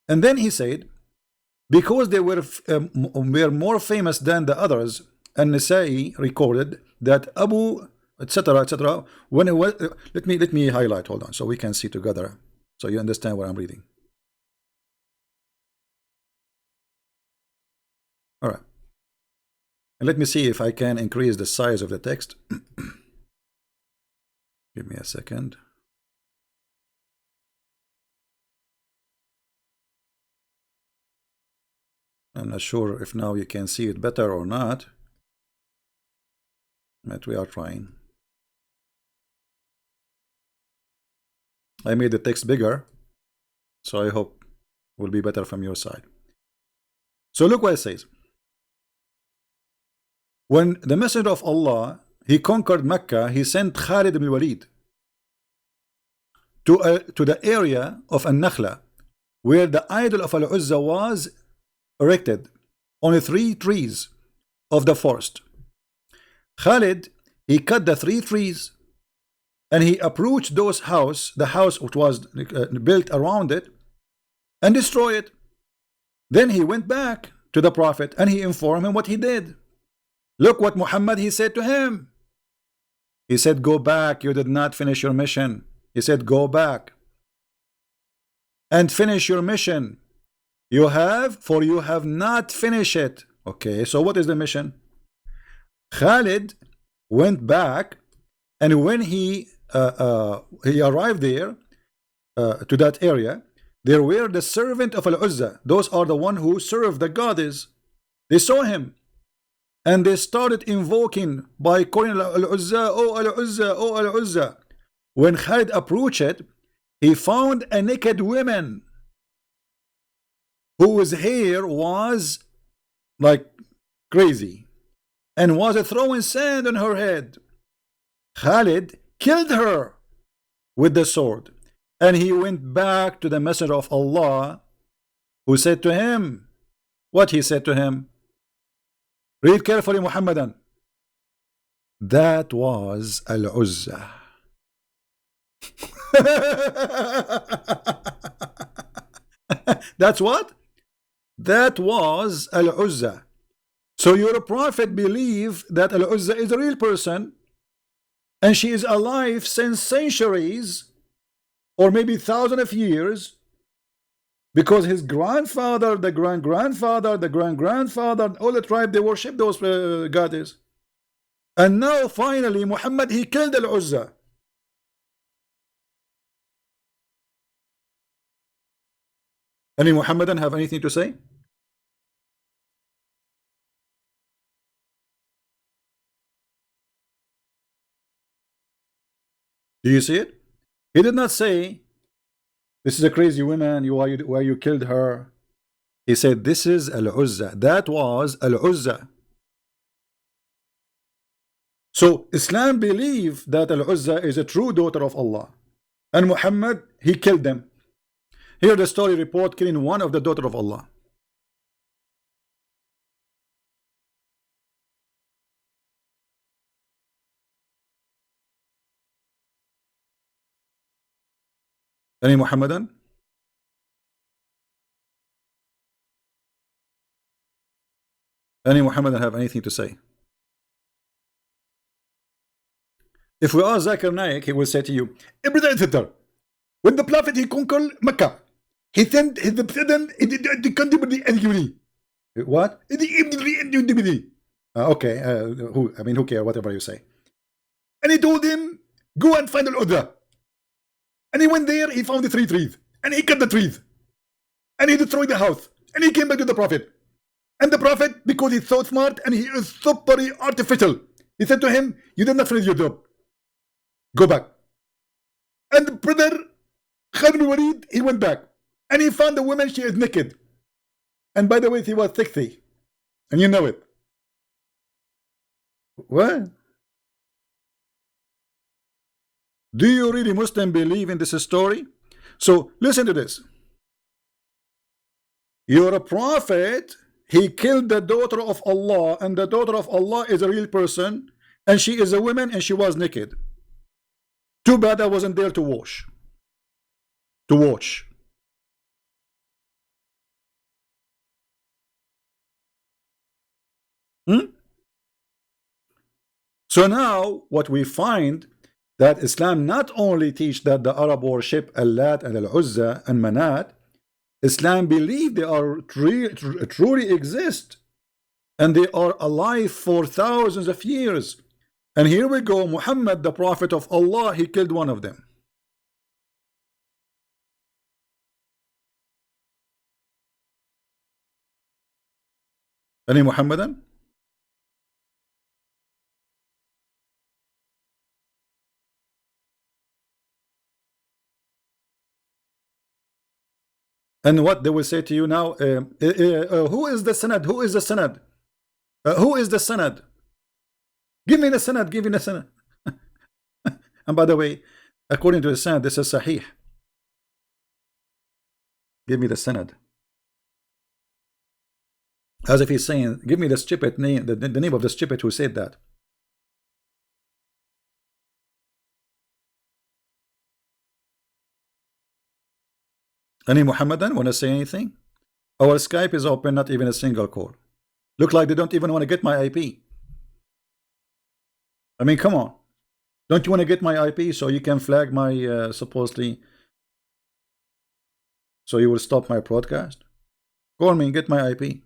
And then he said, because they were more famous than the others, and Nasai recorded that Abu, etc., etc. When it was, let me highlight. Hold on, so we can see together, so you understand what I'm reading. All right, and let me see if I can increase the size of the text. Give me a second. I'm not sure if now you can see it better or not, but we are trying. I made the text bigger, so I hope it will be better from your side. So look what it says. When the Messenger of Allah, he conquered Mecca, he sent Khalid ibn Walid to the area of An-Nakhla, where the idol of Al-Uzza was erected on 3 trees of the forest. Khalid, he cut the 3 trees and he approached the house which was built around it, and destroyed it. Then he went back to the Prophet and he informed him what he did. Look what Muhammad, he said to him. He said, go back, you did not finish your mission. He said, go back and finish your mission. You have not finished it. Okay, so what is the mission? Khalid went back, and when he arrived there to that area, there were the servant of Al-Uzza. Those are the one who serve the goddess. They saw him, and they started invoking by calling Al-Uzza, oh Al-Uzza, oh Al-Uzza. When Khalid approached it, he found a naked woman whose hair was like crazy and was throwing sand on her head. Khalid killed her with the sword, and he went back to the Messenger of Allah, who said to him, what he said to him? Read carefully, Muhammadan. That was Al-Uzza. That's what? That was Al-Uzza. So your Prophet believed that Al-Uzza is a real person, and she is alive since centuries, or maybe thousands of years, because his grandfather, the grandfather, the grandfather, all the tribe, they worship those goddesses. And now finally Muhammad, he killed Al-Uzza. Any Muhammadan have anything to say? Do you see it? He did not say, this is a crazy woman, why you killed her. He said, this is Al-Uzza. That was Al-Uzza. So Islam believed that Al-Uzza is a true daughter of Allah, and Muhammad, he killed them. Here the story report killing one of the daughter of Allah. Any Muhammadan? Any Muhammadan have anything to say? If we ask Zakir Naik, he will say to you, when the Prophet, he conquered Mecca, He sent the president the country. What? Okay, who cares? Whatever you say. And he told him, go and find al-Udra. And he went there, he found the 3 trees. And he cut the trees. And he destroyed the house. And he came back to the Prophet. And the Prophet, because he's so smart and he is super artificial, he said to him, you did not finish your job. Go back. And the brother, Khalid bin Walid, he went back. And he found the woman, she is naked. And by the way, she was 60. And you know it. What? Do you really Muslim believe in this story? So listen to this. You're a prophet. He killed the daughter of Allah, and the daughter of Allah is a real person, and she is a woman, and she was naked. Too bad I wasn't there to watch. So now what we find, that Islam not only teach that the Arab worship Allat and Al-Uzza and Manat, Islam believe they are truly exist, and they are alive for thousands of years. And here we go, Muhammad, the prophet of Allah, he killed one of them. Any Muhammadan? And what they will say to you now, who is the Sanad? Who is the Sanad? Who is the Sanad? Give me the Sanad, give me the Sanad. And by the way, according to the Sanad, this is Sahih. Give me the Sanad. As if he's saying, give me the stupid name, the name of the stupid who said that. Any Muhammadan want to say anything? Our Skype is open, not even a single call. Look like they don't even want to get my IP. I mean, come on. Don't you want to get my IP so you can flag my supposedly, so you will stop my broadcast? Call me and get my IP.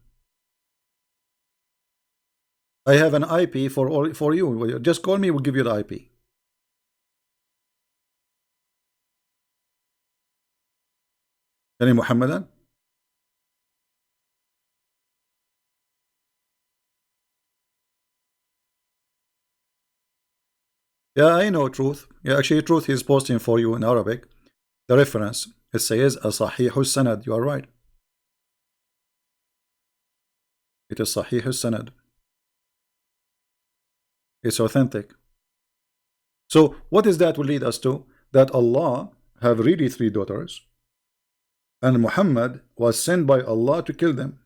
I have an IP for you. Just call me, we'll give you the IP. Any Muhammadan? Yeah, I know Truth. Yeah, actually, Truth is posting for you in Arabic. The reference, it says Sahih Sanad. You are right. It is Sahih Sanad. It's authentic. So what is that will lead us to? That Allah have really 3 daughters, and Muhammad was sent by Allah to kill them.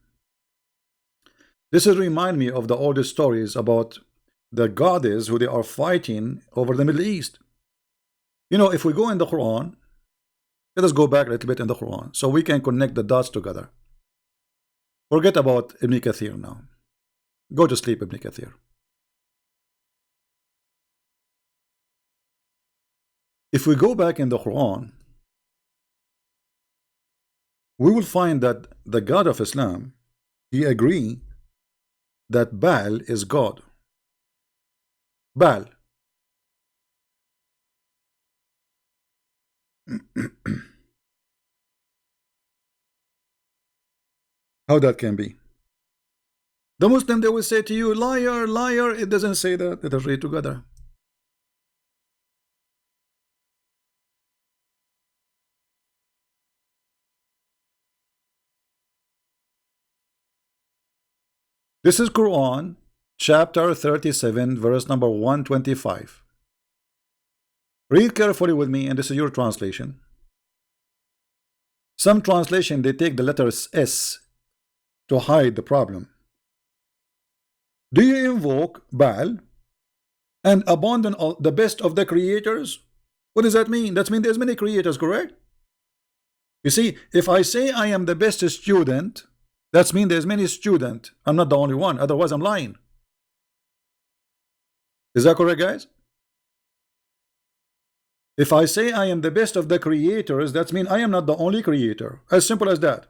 This is remind me of the oldest stories about the goddess who they are fighting over the Middle East. You know, if we go in the Quran, let us go back a little bit in the Quran so we can connect the dots together. Forget about Ibn Kathir now. Go to sleep, Ibn Kathir. If we go back in the Quran, we will find that the God of Islam, he agree that Baal is God. Baal. How that can be? The Muslim, they will say to you, liar, liar. It doesn't say that. Let us read together. This is Quran, chapter 37, verse number 125. Read carefully with me, and this is your translation. Some translation, they take the letters S to hide the problem. Do you invoke Baal and abandon the best of the creators? What does that mean? That means there's many creators, correct? You see, if I say I am the best student, that means there's many students. I'm not the only one, otherwise I'm lying. Is that correct, guys? If I say I am the best of the creators, that means I am not the only creator. As simple as that.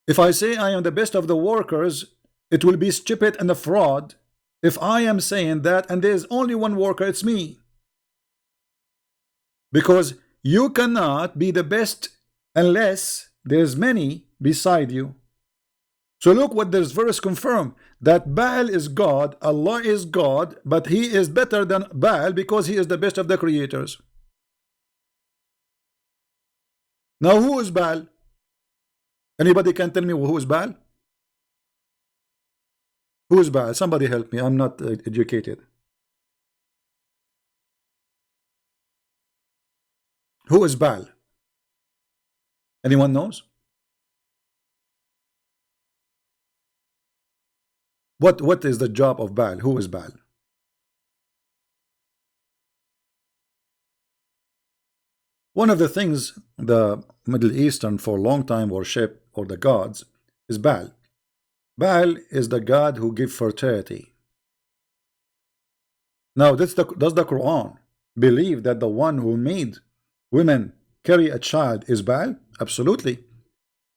If I say I am the best of the workers, it will be stupid and a fraud if I am saying that and there's only one worker, it's me. Because you cannot be the best unless there's many beside you. So look what this verse confirm, that Baal is God, Allah is God, but he is better than Baal because he is the best of the creators. Now who is Baal? Anybody can tell me who is Baal? Who is Baal? Somebody help me, I'm not educated. Who is Baal? Anyone knows? What is the job of Baal? Who is Baal? One of the things the Middle Eastern for a long time worship, or the gods, is Baal. Baal is the god who gives fertility. Now, does the Quran believe that the one who made women carry a child is Baal? Absolutely.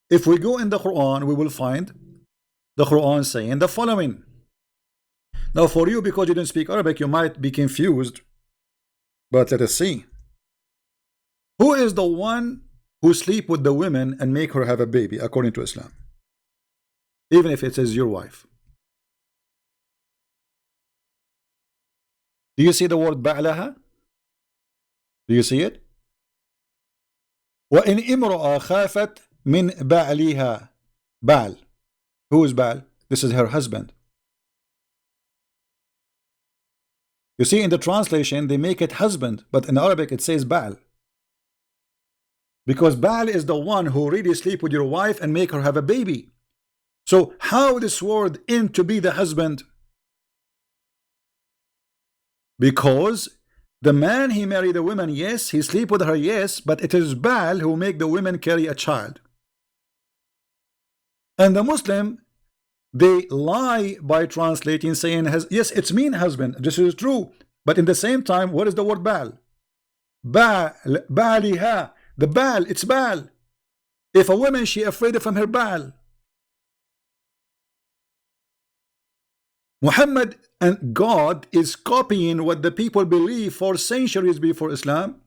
If we go in the Quran, we will find the Quran saying the following. Now, for you, because you didn't speak Arabic, you might be confused, but let us see. Who is the one who sleep with the women and make her have a baby according to Islam? Even if it is your wife. Do you see the word ba'laha? Do you see it? وَإِنْ إِمْرَأَ خَافَتْ مِنْ بَعْلِهَا. Baal. Who is Baal? This is her husband. You see, in the translation, they make it husband, but in Arabic it says Baal. Because Baal is the one who really sleep with your wife and make her have a baby. So how this word in to be the husband? Because the man he married the woman, yes, he sleep with her, yes, but it is Baal who make the women carry a child. And the Muslim, they lie by translating, saying, yes, it's mean husband. This is true. But in the same time, what is the word Baal? Baaliha. The Baal, it's Baal. If a woman, she afraid from her Baal. Muhammad and God is copying what the people believe for centuries before Islam,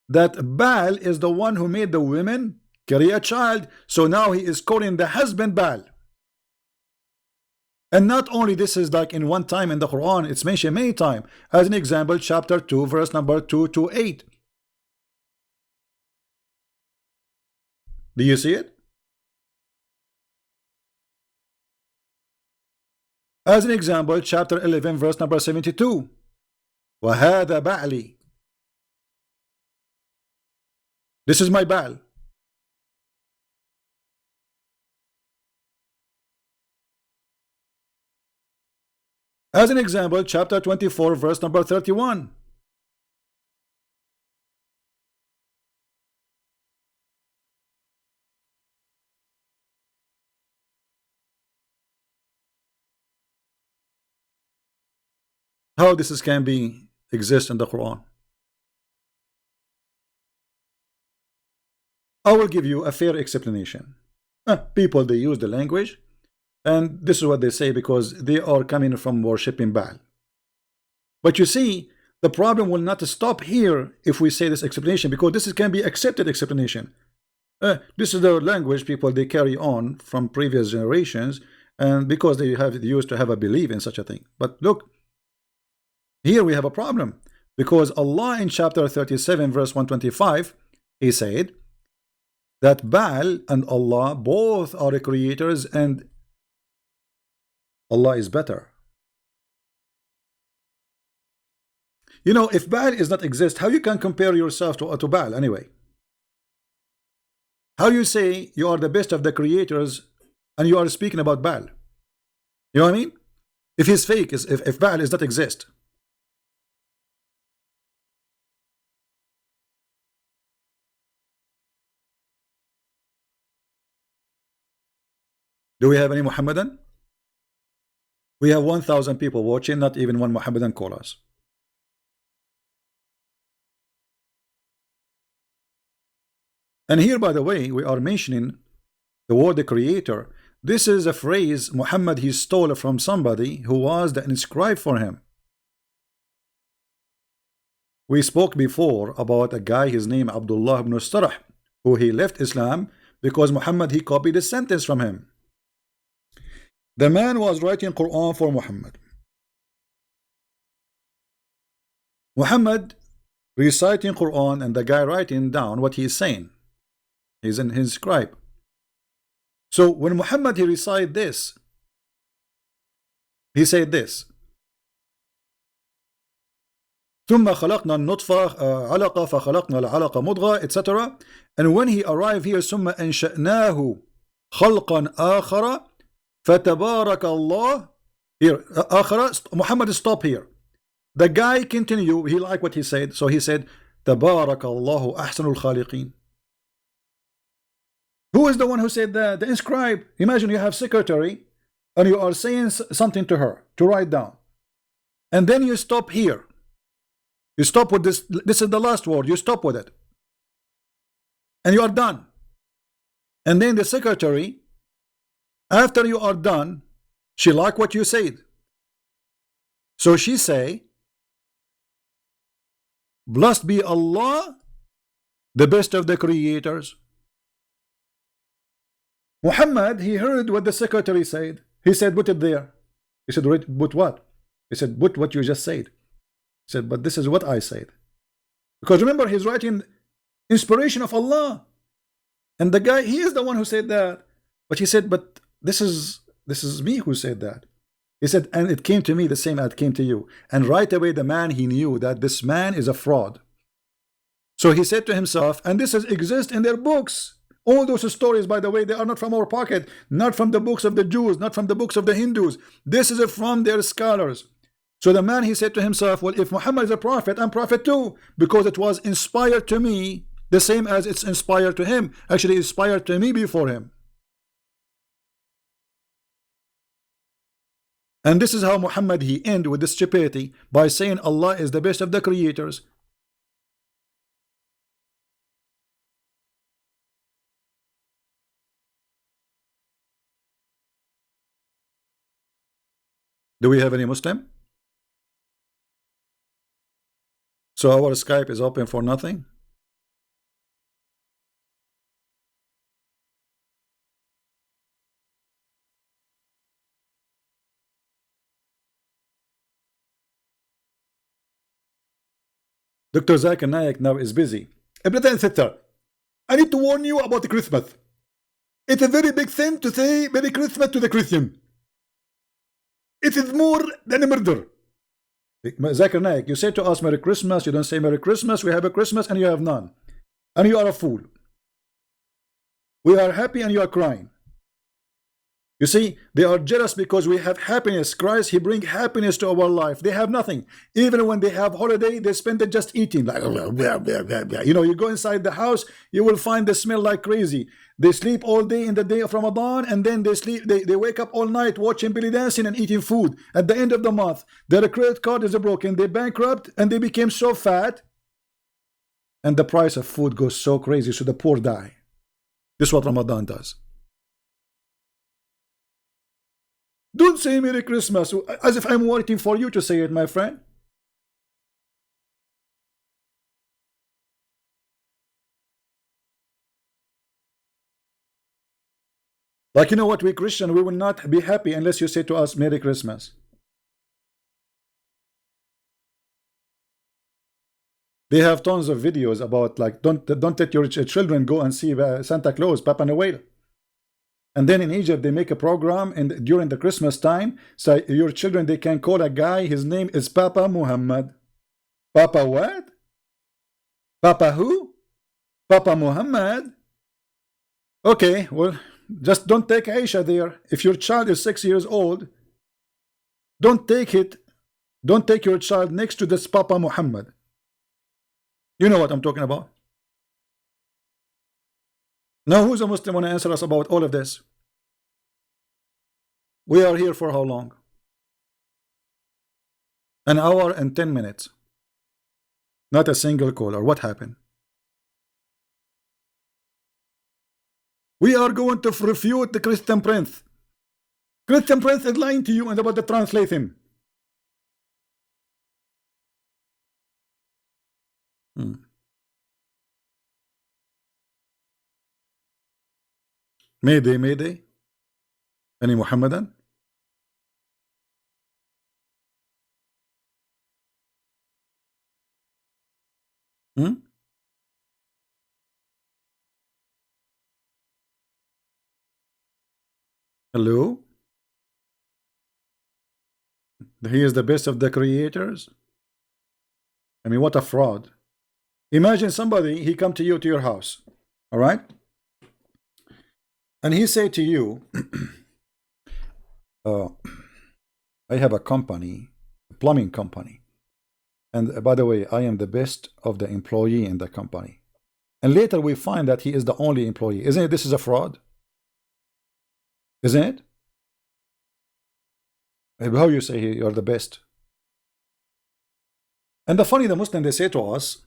that Baal is the one who made the women carry a child. So now he is calling the husband Baal. And not only this is like in one time in the Quran, it's mentioned many times. As an example, chapter 2, verse number 2 to 8. Do you see it? As an example, chapter 11, verse number 72. وَهَذَا بَعْلِي. This is my Baal. As an example, chapter 24, verse number 31. How this can be exist in the Quran? I will give you a fair explanation. People, they use the language, and this is what they say because they are coming from worshipping Baal. But you see, the problem will not stop here if we say this explanation, because this can be accepted explanation. This is the language people they carry on from previous generations, and because they have used to have a belief in such a thing. But look, here we have a problem, because Allah in chapter 37 verse 125, he said that Baal and Allah both are creators and Allah is better. You know, if Baal is not exist, how you can compare yourself to Baal anyway? How you say you are the best of the creators and you are speaking about Baal? You know what I mean? If he's fake, if Baal is not exist. Do we have any Muhammadan? We have 1,000 people watching, not even one Mohammedan call us. And here, by the way, we are mentioning the word creator. This is a phrase Muhammad he stole from somebody who was the inscribed for him. We spoke before about a guy, his name Abdullah ibn Starah, who he left Islam because Muhammad he copied a sentence from him. The man was writing Quran for Muhammad. Muhammad reciting Quran and the guy writing down what he is saying. He's in his scribe. So when Muhammad he recited this, he said this: ثم خلقنا النطفة علقة فخلقنا العلقة مضغة, etc. And when he arrived here, ثم أنشأناه خلقا آخر فتبارك الله. Here, آخر, Muhammad stop here. The guy continue, he liked what he said, so he said تبارك الله أحسن الخالقين. Who is the one who said that? The inscribe. Imagine you have secretary and you are saying something to her to write down, and then you stop here. You stop with this. This is the last word. You stop with it, and you are done. And then the secretary, after you are done, she like what you said, so she say, "Blessed be Allah, the best of the creators." Muhammad, he heard what the secretary said. He said, put it there. He said, put what? He said, put what you just said. He said, but this is what I said. Because remember, he's writing inspiration of Allah. And the guy, he is the one who said that. But he said, but this is me who said that. He said, and it came to me the same as it came to you. And right away, the man, he knew that this man is a fraud. So he said to himself, and this exists in their books. All those stories, by the way, they are not from our pocket, not from the books of the Jews, not from the books of the Hindus. This is from their scholars. So the man, he said to himself, well, if Muhammad is a prophet, I'm prophet too, because it was inspired to me the same as it's inspired to him. Actually, inspired to me before him. And this is how Muhammad he end with this stupidity by saying Allah is the best of the creators. Do we have any Muslim? So our Skype is open for nothing? Dr. Zakir Naik now is busy. Brother and sister, I need to warn you about the Christmas. It's a very big thing to say Merry Christmas to the Christian. It is more than a murder. Zakir Naik, you say to us Merry Christmas, you don't say Merry Christmas, we have a Christmas and you have none. And you are a fool. We are happy and you are crying. You see, they are jealous because we have happiness. Christ, he brings happiness to our life. They have nothing. Even when they have holiday, they spend it just eating. Like, you know, you go inside the house, you will find the smell like crazy. They sleep all day in the day of Ramadan, and then they wake up all night watching belly dancing and eating food. At the end of the month, their credit card is broken, they bankrupt, and they became so fat. And the price of food goes so crazy, so the poor die. This is what Ramadan does. Don't say Merry Christmas as if I'm waiting for you to say it, my friend. Like, you know what, we Christian, we will not be happy unless you say to us Merry Christmas. They have tons of videos about, like, don't let your children go and see Santa Claus, Papa Noel. And then in Egypt, they make a program and during the Christmas time, so your children, they can call a guy, his name is Papa Muhammad. Papa what? Papa who? Papa Muhammad. Okay, well, just don't take Aisha there. If your child is 6 years old, don't take your child next to this Papa Muhammad. You know what I'm talking about. Now, who's a Muslim want to answer us about all of this? We are here for how long? An hour and 10 minutes. Not a single caller. What happened? We are going to refute the Christian Prince. Christian Prince is lying to you and about to translate him. Mayday, Mayday. Any Muhammadan? Hello? He is the best of the creators? I mean, what a fraud. Imagine somebody, he come to you to your house, all right? And he say to you, I have a company, a plumbing company. And by the way, I am the best of the employee in the company. And later we find that he is the only employee. Isn't it? This is a fraud. Isn't it? How you say you're the best? And the funny, the Muslim, they say to us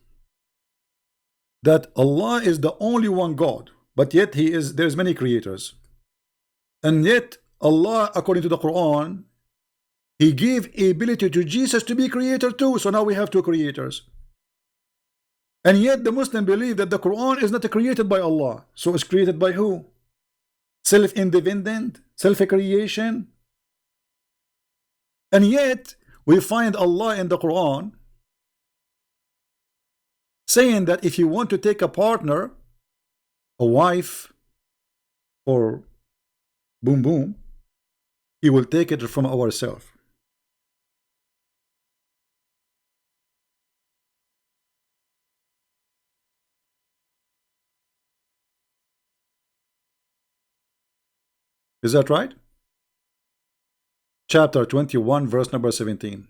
that Allah is the only one God, but yet there's many creators. And yet Allah, according to the Quran, He gave ability to Jesus to be creator too. So now we have two creators. And yet the Muslim believe that the Quran is not created by Allah. So it's created by who? Self-independent, self-creation. And yet we find Allah in the Quran saying that if you want to take a partner, a wife, or boom boom, He will take it from ourselves. Is that right? Chapter 21, verse number 17.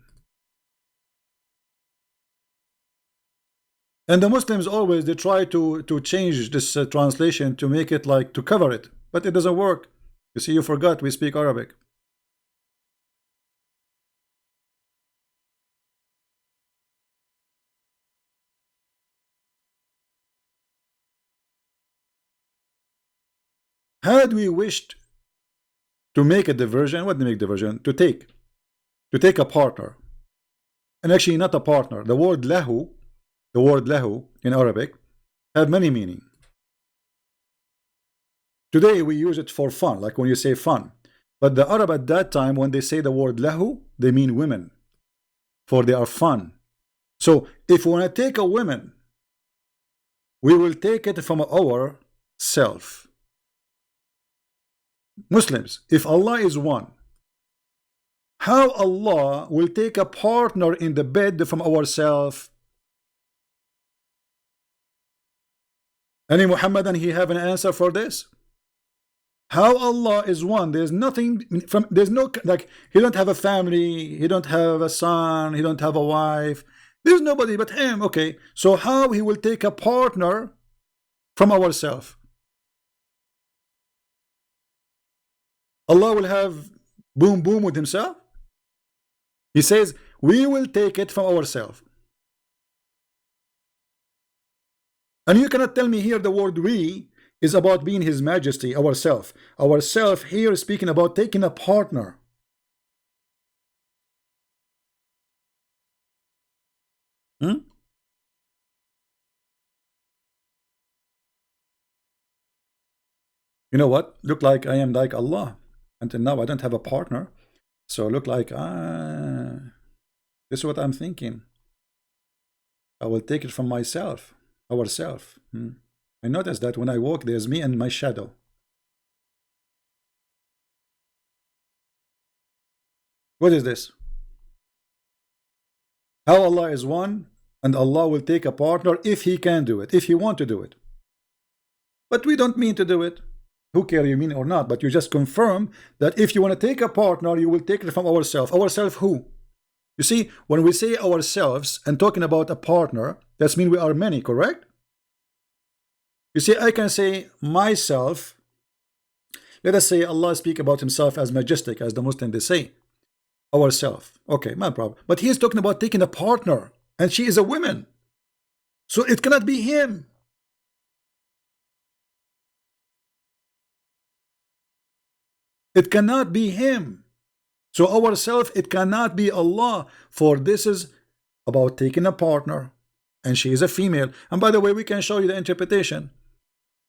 And the Muslims always, they try to change this translation to make it like, to cover it. But it doesn't work. You see, you forgot we speak Arabic. Had we wished to make a diversion, what do you make diversion? To take a partner. And actually not a partner. The word lahu in Arabic have many meaning. Today we use it for fun, like when you say fun. But the Arab at that time, when they say the word lahu, they mean women, for they are fun. So if we want to take a woman, we will take it from our self. Muslims, if Allah is one, how Allah will take a partner in the bed from ourselves? Any Muhammadan, he have an answer for this? How Allah is one? There's nothing from, there's no, like, he don't have a family, he don't have a son, he don't have a wife, there's nobody but him. Okay, so how he will take a partner from ourselves? Allah will have boom boom with himself? He says we will take it from ourselves. And you cannot tell me here the word we is about being His Majesty, ourself. Ourself here is speaking about taking a partner. You know what? Look like I am like Allah. Until now I don't have a partner. So look like this is what I'm thinking. I will take it from myself, ourself. I notice that when I walk, there's me and my shadow. What is this? How Allah is one, and Allah will take a partner if He can do it, if He want to do it. But we don't mean to do it. Who care you mean or not? But you just confirm that if you want to take a partner, you will take it from ourselves. Ourselves who? You see, when we say ourselves and talking about a partner, that means we are many, correct? You see, I can say myself. Let us say Allah speak about Himself as majestic, as the Muslims they say. Ourself. Okay, no problem. But he is talking about taking a partner, and she is a woman. So it cannot be him. It cannot be him. So ourself, it cannot be Allah. For this is about taking a partner, and she is a female. And by the way, we can show you the interpretation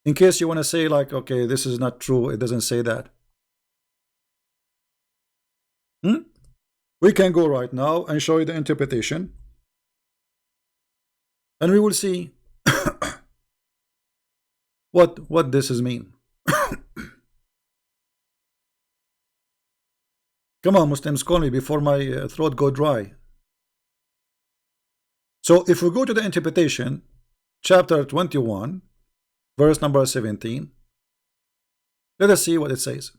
in case you want to say like, okay, this is not true. It doesn't say that. We can go right now and show you the interpretation, and we will see what this is mean. Come on, Muslims, call me before my throat go dry. So if we go to the interpretation, chapter 21, verse number 17, let us see what it says.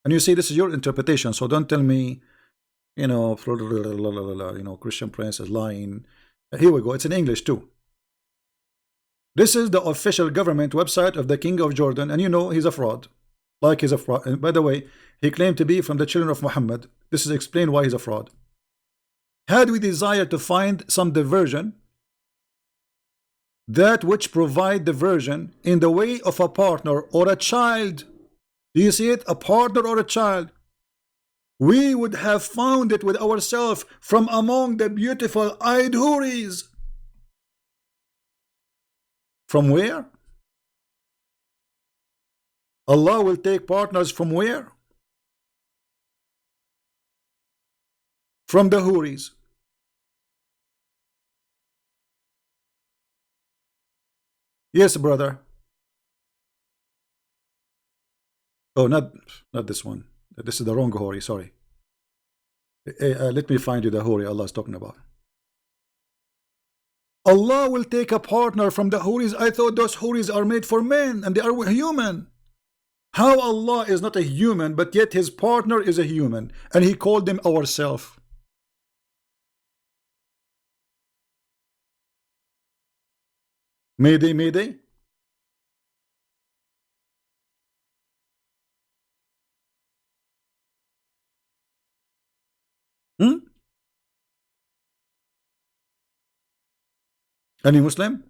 And you see, this is your interpretation, so don't tell me, you know, Christian Prince is lying. Here we go. It's in English too. This is the official government website of the King of Jordan, and you know he's a fraud. Like he's a fraud. And by the way, he claimed to be from the children of Muhammad. This is explained why he's a fraud. Had we desire to find some diversion, that which provide diversion in the way of a partner or a child, do you see it? A partner or a child, we would have found it with ourselves from among the beautiful eyed houris. From where? Allah will take partners from where? From the houris. Yes, brother. Oh, not this one. This is the wrong houri, sorry. Let me find you the houri Allah is talking about. Allah will take a partner from the houris. I thought those houris are made for men and they are human. How Allah is not a human, but yet his partner is a human, and he called them ourself. Mayday, mayday. Any Muslim?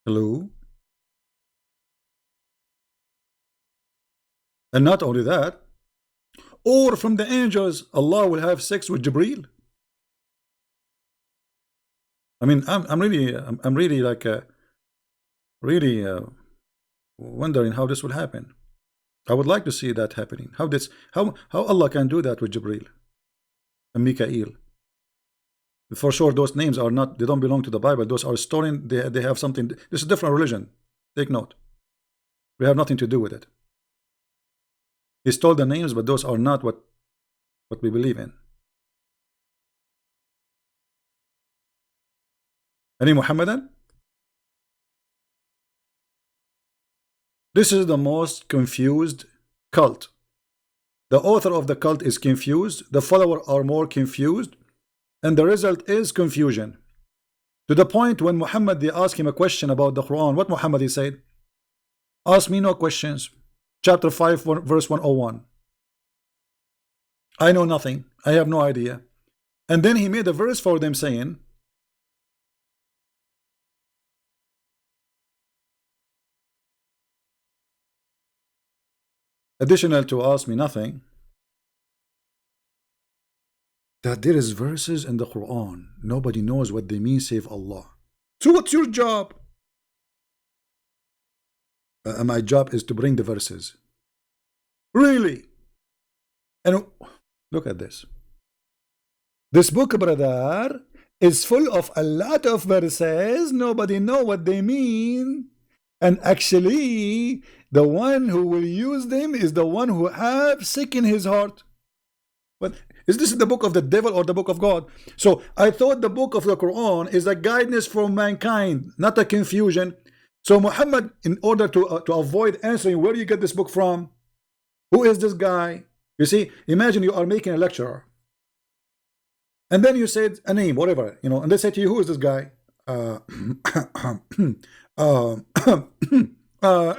Hello? And not only that, or from the angels, Allah will have sex with Jibreel. I mean, I'm really like wondering how this will happen. I would like to see that happening. How Allah can do that with Jibreel and Mikael. For sure, those names are not, they don't belong to the Bible. Those are stolen. They have something. This is a different religion. Take note. We have nothing to do with it. He stole the names, but those are not what we believe in. Any Muhammadan? This is the most confused cult. The author of the cult is confused. The followers are more confused. And the result is confusion. To the point when Muhammad, they asked him a question about the Quran. What Muhammad he said? Ask me no questions. Chapter 5, verse 101. I know nothing. I have no idea. And then he made a verse for them saying, additional to ask me nothing, that there is verses in the Quran. Nobody knows what they mean save Allah. So what's your job? My job is to bring the verses. Really? And look at this. This book, brother, is full of a lot of verses. Nobody know what they mean. And actually, the one who will use them is the one who have sick in his heart. But is this the book of the devil or the book of God? So I thought the book of the Quran is a guidance for mankind, not a confusion. So Muhammad, in order to avoid answering where you get this book from, who is this guy? You see, imagine you are making a lecture. And then you said a name, whatever, you know, and they say to you, who is this guy? Uh, uh,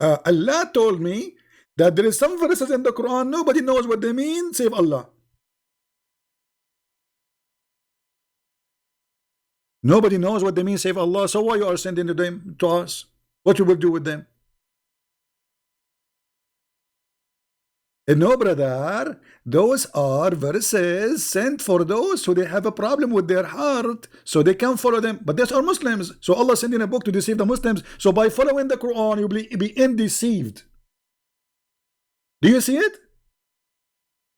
Allah told me that there is some verses in the Quran, nobody knows what they mean, save Allah. Nobody knows what they mean, save Allah. So why you are sending them to us? What you will do with them? No, brother, those are verses sent for those who they have a problem with their heart, so they can follow them. But those are Muslims, so Allah sending a book to deceive the Muslims. So by following the Quran, you will be undeceived. Do you see it?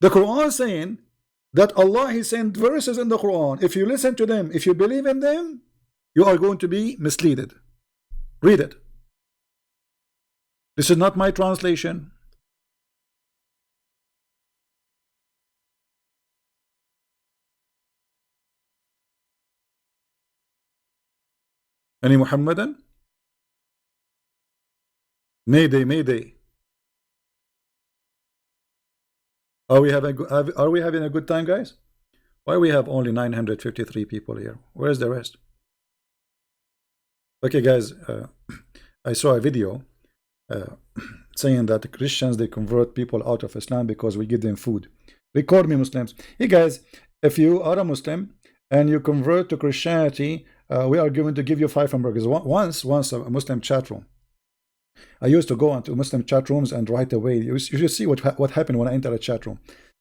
The Quran saying that Allah He sent verses in the Quran. If you listen to them, if you believe in them, you are going to be misled. Read it. This is not my translation. Any Muhammadan? Mayday, Mayday. Are we having a good time, guys? Why we have only 953 people here? Where's the rest? Okay, guys, I saw a video saying that the Christians, they convert people out of Islam because we give them food. Record me, Muslims. Hey, guys, if you are a Muslim and you convert to Christianity, we are going to give you 5 hamburgers. Once a Muslim chat room. I used to go into Muslim chat rooms and right away, you should see what happened when I enter a chat room.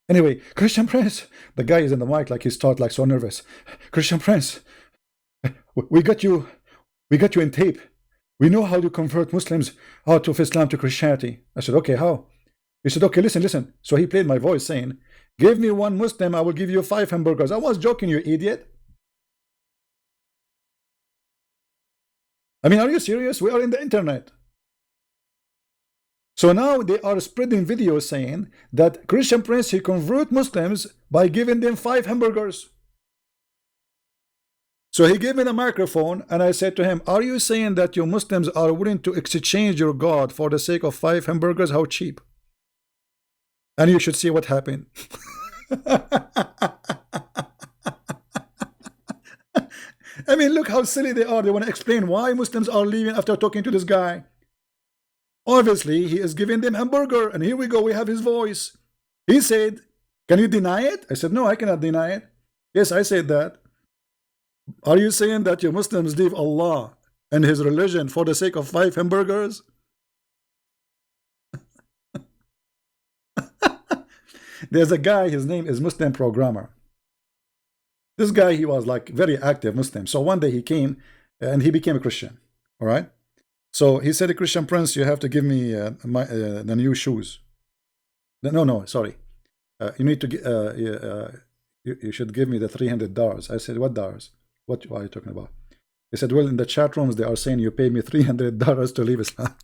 Anyway, Christian Prince, the guy is in the mic like he started like so nervous. Christian Prince, we got you in tape. We know how to convert Muslims out of Islam to Christianity. I said, okay, how? He said, okay, listen. So he played my voice saying, give me one Muslim, I will give you 5 hamburgers. I was joking, you idiot. I mean, are you serious? We are in the internet. So now they are spreading videos saying that Christian Prince, he convert Muslims by giving them 5 hamburgers. So he gave me the microphone and I said to him, are you saying that you Muslims are willing to exchange your God for the sake of 5 hamburgers? How cheap? And you should see what happened. I mean, look how silly they are. They want to explain why Muslims are leaving after talking to this guy. Obviously, he is giving them hamburger. And here we go. We have his voice. He said, can you deny it? I said, no, I cannot deny it. Yes, I said that. Are you saying that you Muslims leave Allah and his religion for the sake of 5 hamburgers? There's a guy, his name is Muslim Programmer. This guy, he was like very active Muslim. So one day he came and he became a Christian. All right. So he said, Christian Prince, you have to give me the new shoes. No, sorry. You need to you should give me the $300. I said, what dollars? What are you talking about? He said, well, in the chat rooms, they are saying you pay me $300 to leave Islam.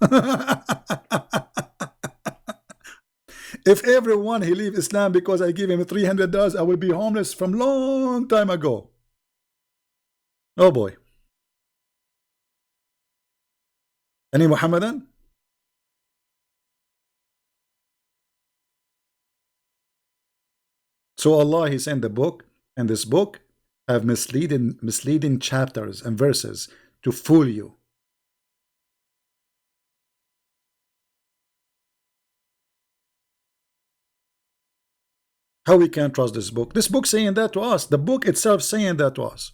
If everyone he leave Islam because I give him $300, I will be homeless from long time ago. Oh boy. Any Muhammadan? So Allah, he sent the book, and this book have misleading chapters and verses to fool you. How we can't trust this book? This book saying that to us. The book itself saying that to us.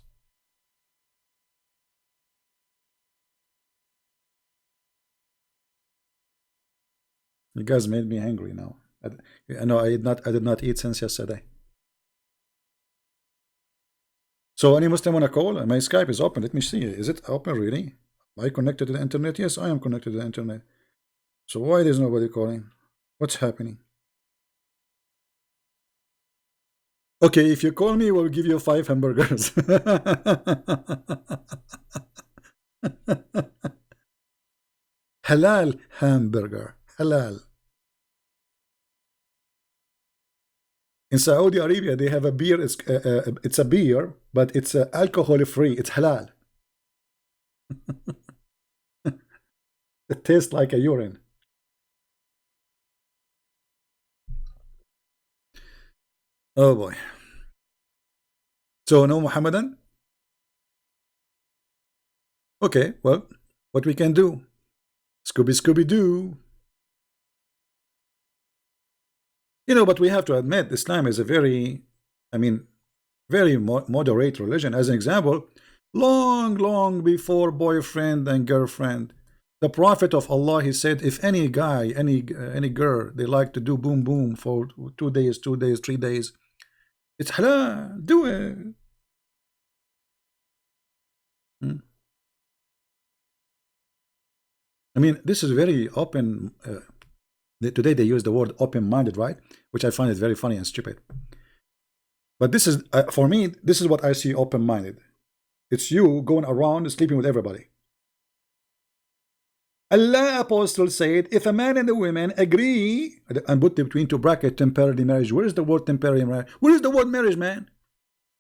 You guys made me angry now. I know I did not eat since yesterday. So any Muslim wanna call? My Skype is open. Let me see. Is it open really? Am I connected to the internet? Yes, I am connected to the internet. So why there's nobody calling? What's happening? Okay, if you call me, we'll give you 5 hamburgers. Halal hamburger. Halal. In Saudi Arabia, they have a beer. It's a beer, but it's alcohol free. It's halal. It tastes like a urine. Oh boy. So no Muhammadan? Okay, well, what we can do? Scooby Scooby Doo. You know, but we have to admit Islam is a very, I mean, very moderate religion. As an example, long before boyfriend and girlfriend, the Prophet of Allah, he said, if any guy, any girl, they like to do boom boom for 2 days, 2 days, 3 days, it's halal, do it. Hmm. I mean, this is very open. Today they use the word open-minded, right? Which I find it very funny and stupid. But this is, for me, this is what I see open-minded. It's you going around sleeping with everybody. Allah Apostle said, if a man and a woman agree, and put between two brackets temporary marriage. Where is the word temporary marriage? Where is the word marriage, man?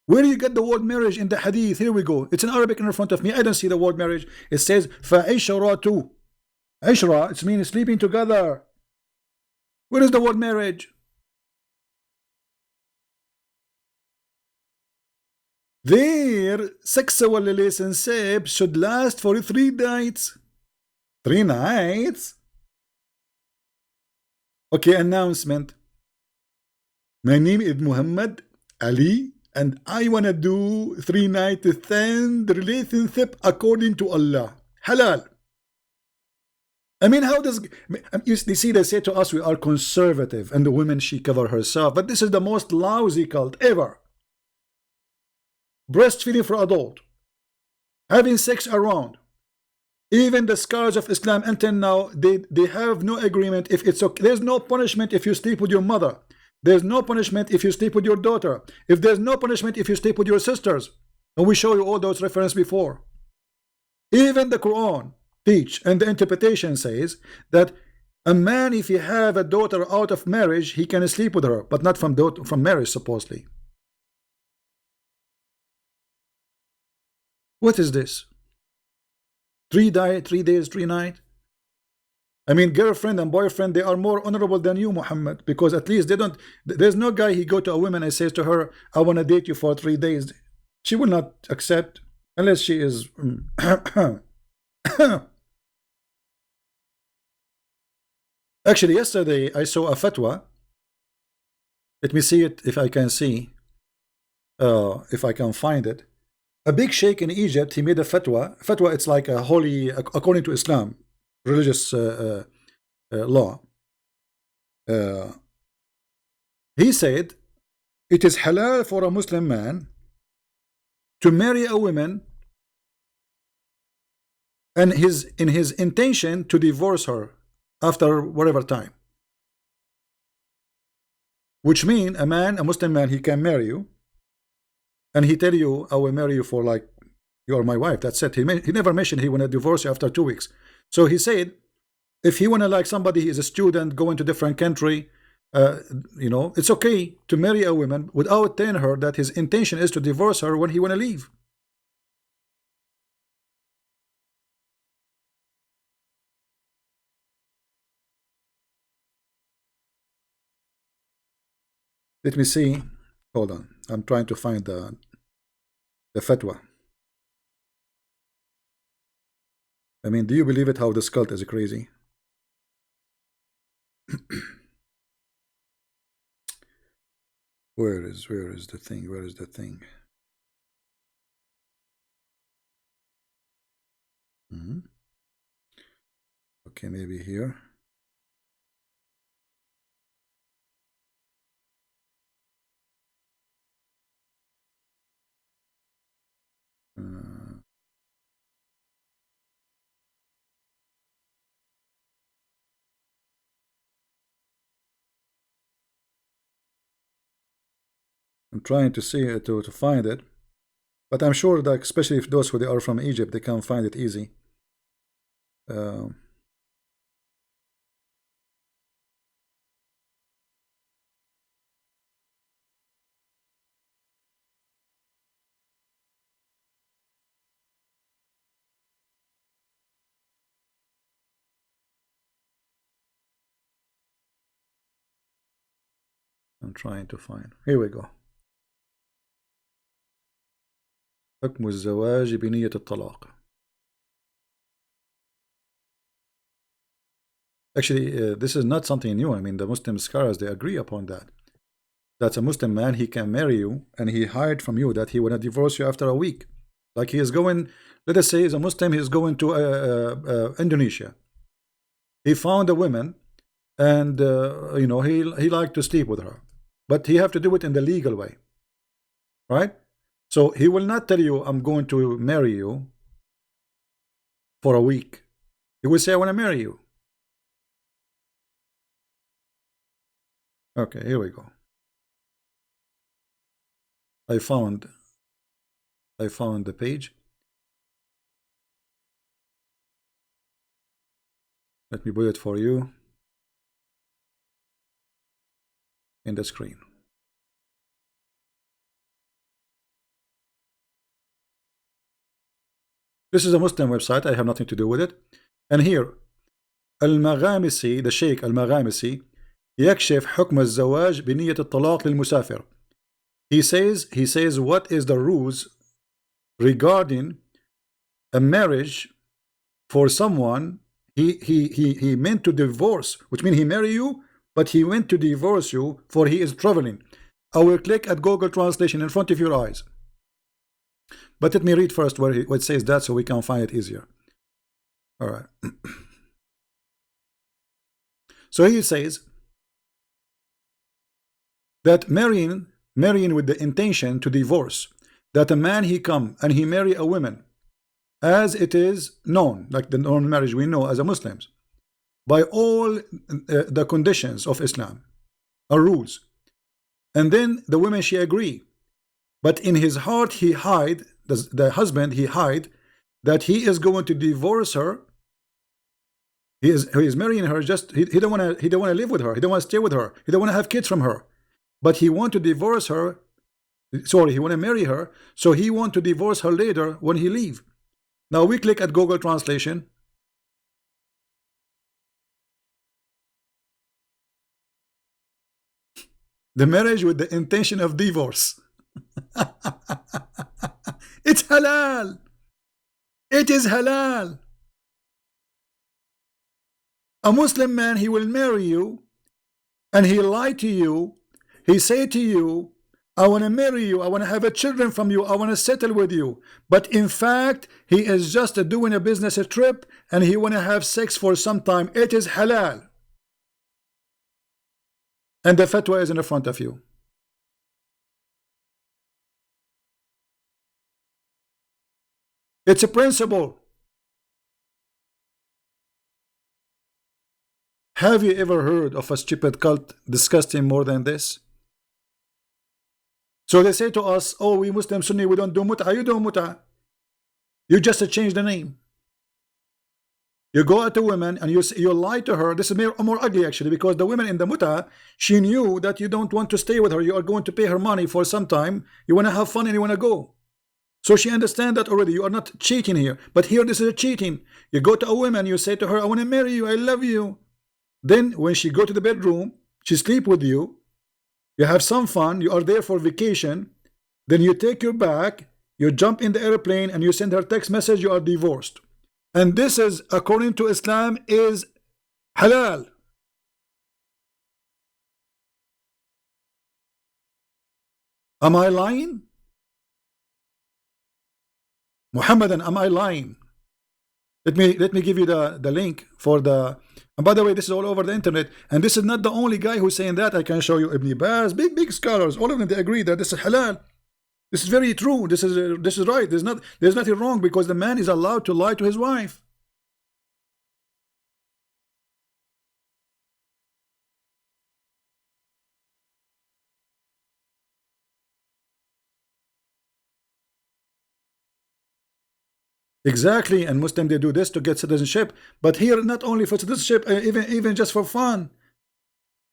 Where do you get the word marriage in the hadith? Here we go. It's in Arabic in front of me. I don't see the word marriage. It says فَعِشْرَةُ. Ishra, it means sleeping together. Where is the word marriage? Their sexual relationship should last for 3 nights. 3 nights? Okay, announcement. My name is Muhammad Ali, and I wanna do 3 nights stand relationship according to Allah. Halal. I mean, how does you see? They say to us we are conservative, and the woman she cover herself, but this is the most lousy cult ever. Breastfeeding for adult, having sex around. Even the scholars of Islam until now, they have no agreement if it's okay. There's no punishment if you sleep with your mother. There's no punishment if you sleep with your daughter. If there's no punishment if you sleep with your sisters. And we show you all those references before. Even the Quran teach, and the interpretation says that a man, if he have a daughter out of marriage, he can sleep with her, but not from marriage, supposedly. What is this? 3 days, 3 nights. I mean, girlfriend and boyfriend, they are more honorable than you, Muhammad, because at least they don't. There's no guy he go to a woman and says to her, "I want to date you for 3 days." She will not accept unless she is. Actually, yesterday I saw a fatwa. Let me see it if I can see, if I can find it. A big sheikh in Egypt, he made a fatwa. Fatwa, it's like a holy, according to Islam, religious law. He said it is halal for a Muslim man to marry a woman and in his intention to divorce her after whatever time. Which means a Muslim man, he can marry you, and he tell you, I will marry you for like, you are my wife. That's it. He never mentioned he want to divorce you after 2 weeks. So he said, if he want to like somebody, he is a student going to different country, you know, it's okay to marry a woman without telling her that his intention is to divorce her when he want to leave. Let me see. Hold on. I'm trying to find the fatwa. I mean, do you believe it how this cult is crazy? Where is the thing? Where is the thing? Okay, maybe here. I'm trying to see it to find it, but I'm sure that especially if those who are from Egypt, they can find it easy. I'm trying to find. Here we go. حكم الزواج بنية الطلاق. Actually, this is not something new. I mean, the Muslim scholars, they agree upon that. That's a Muslim man, he can marry you, and he hide from you that he will not divorce you after a week. Like he is going, let us say, he's a Muslim, he is going to Indonesia. He found a woman, and you know, he liked to sleep with her, but he have to do it in the legal way, right? So he will not tell you, I'm going to marry you for a week. He will say, I want to marry you. Okay, here we go. I found the page. Let me put it for you in the screen. This is a Muslim website. I have nothing to do with it. And here, المغامسي, the Sheikh المغامسي, يكشف حكم الزواج بنية الطلاق للمسافر. He says what is the rules regarding a marriage for someone he meant to divorce, which means he marry you, but he went to divorce you for he is traveling. I will click at Google Translation in front of your eyes. But let me read first what it says that so we can find it easier. All right. So he says that marrying with the intention to divorce, that a man he come and he marry a woman as it is known, like the normal marriage we know as a Muslims, by all the conditions of Islam or rules, and then the woman she agree, but in his heart he hide, the husband he hide that he is going to divorce her. He is marrying her, just he don't want to live with her, he don't want to stay with her, he don't want to have kids from her, but he want to divorce her. Sorry, he want to marry her, so he want to divorce her later when he leave. Now we click at Google Translation. The marriage with the intention of divorce. It's halal. It is halal. A Muslim man, he will marry you, and he lie to you. He say to you, I want to marry you, I want to have a children from you, I want to settle with you. But in fact, he is just doing a business trip, and he want to have sex for some time. It is halal. And the fatwa is in the front of you. It's a principle. Have you ever heard of a stupid cult disgusting more than this? So they say to us, oh, we Muslim Sunni, we don't do mut'ah. You do mut'ah. You just change the name. You go at a woman and you lie to her. This is more ugly actually, because the woman in the mut'ah, she knew that you don't want to stay with her. You are going to pay her money for some time. You want to have fun and you want to go. So she understands that already. You are not cheating here. But here this is a cheating. You go to a woman, you say to her, I want to marry you, I love you. Then when she go to the bedroom, she sleep with you. You have some fun. You are there for vacation. Then you take her back. You jump in the airplane and you send her text message. You are divorced. And this is, according to Islam, is halal. Am I lying? Muhammadan, am I lying? Let me give you the link for the. And by the way, this is all over the internet, and this is not the only guy who's saying that. I can show you Ibn Baz, big scholars, all of them, they agree that this is halal. This is very true. This is right. There's nothing wrong, because the man is allowed to lie to his wife. Exactly, and Muslim, they do this to get citizenship, but here not only for citizenship, even just for fun.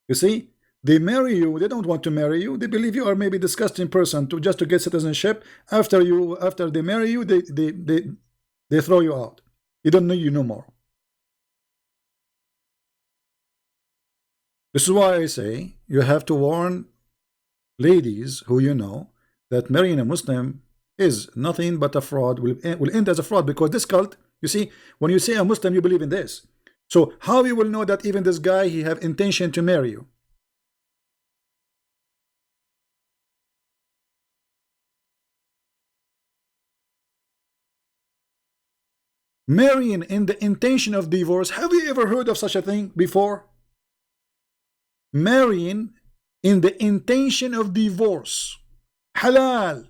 You see, they marry you. They don't want to marry you. They believe you are maybe a disgusting person just to get citizenship. After they marry you, they throw you out. You don't need you no more. This is why I say you have to warn ladies who you know that marrying a Muslim is nothing but a fraud, will end as a fraud, because this cult, you see, when you say a Muslim, you believe in this. So how you will know that even this guy, he have intention to marry you? Marrying in the intention of divorce. Have you ever heard of such a thing before? Marrying in the intention of divorce. Halal.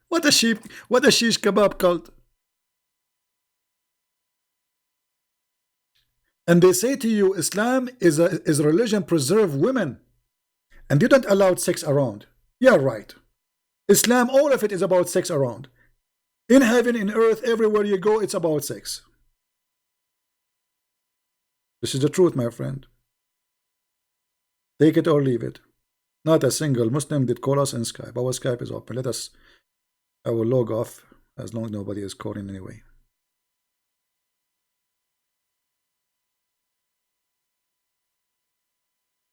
What a shish kebab cult. And they say to you, Islam is a religion preserve women, and you don't allow sex around. Yeah, right. Islam, all of it is about sex around. In heaven, in earth, everywhere you go, it's about sex. This is the truth, my friend. Take it or leave it. Not a single Muslim did call us in Skype. Our Skype is open. I will log off as long as nobody is calling anyway.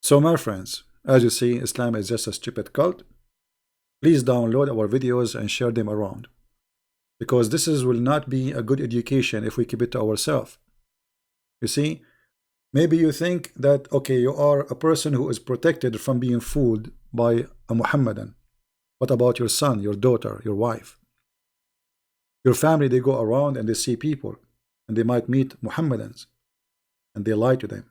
So my friends, as you see, Islam is just a stupid cult. Please download our videos and share them around, because will not be a good education if we keep it to ourselves. You see, maybe you think that, okay, you are a person who is protected from being fooled by a Muhammadan. What about your son, your daughter, your wife? Your family, they go around and they see people, and they might meet Muhammadans, and they lie to them.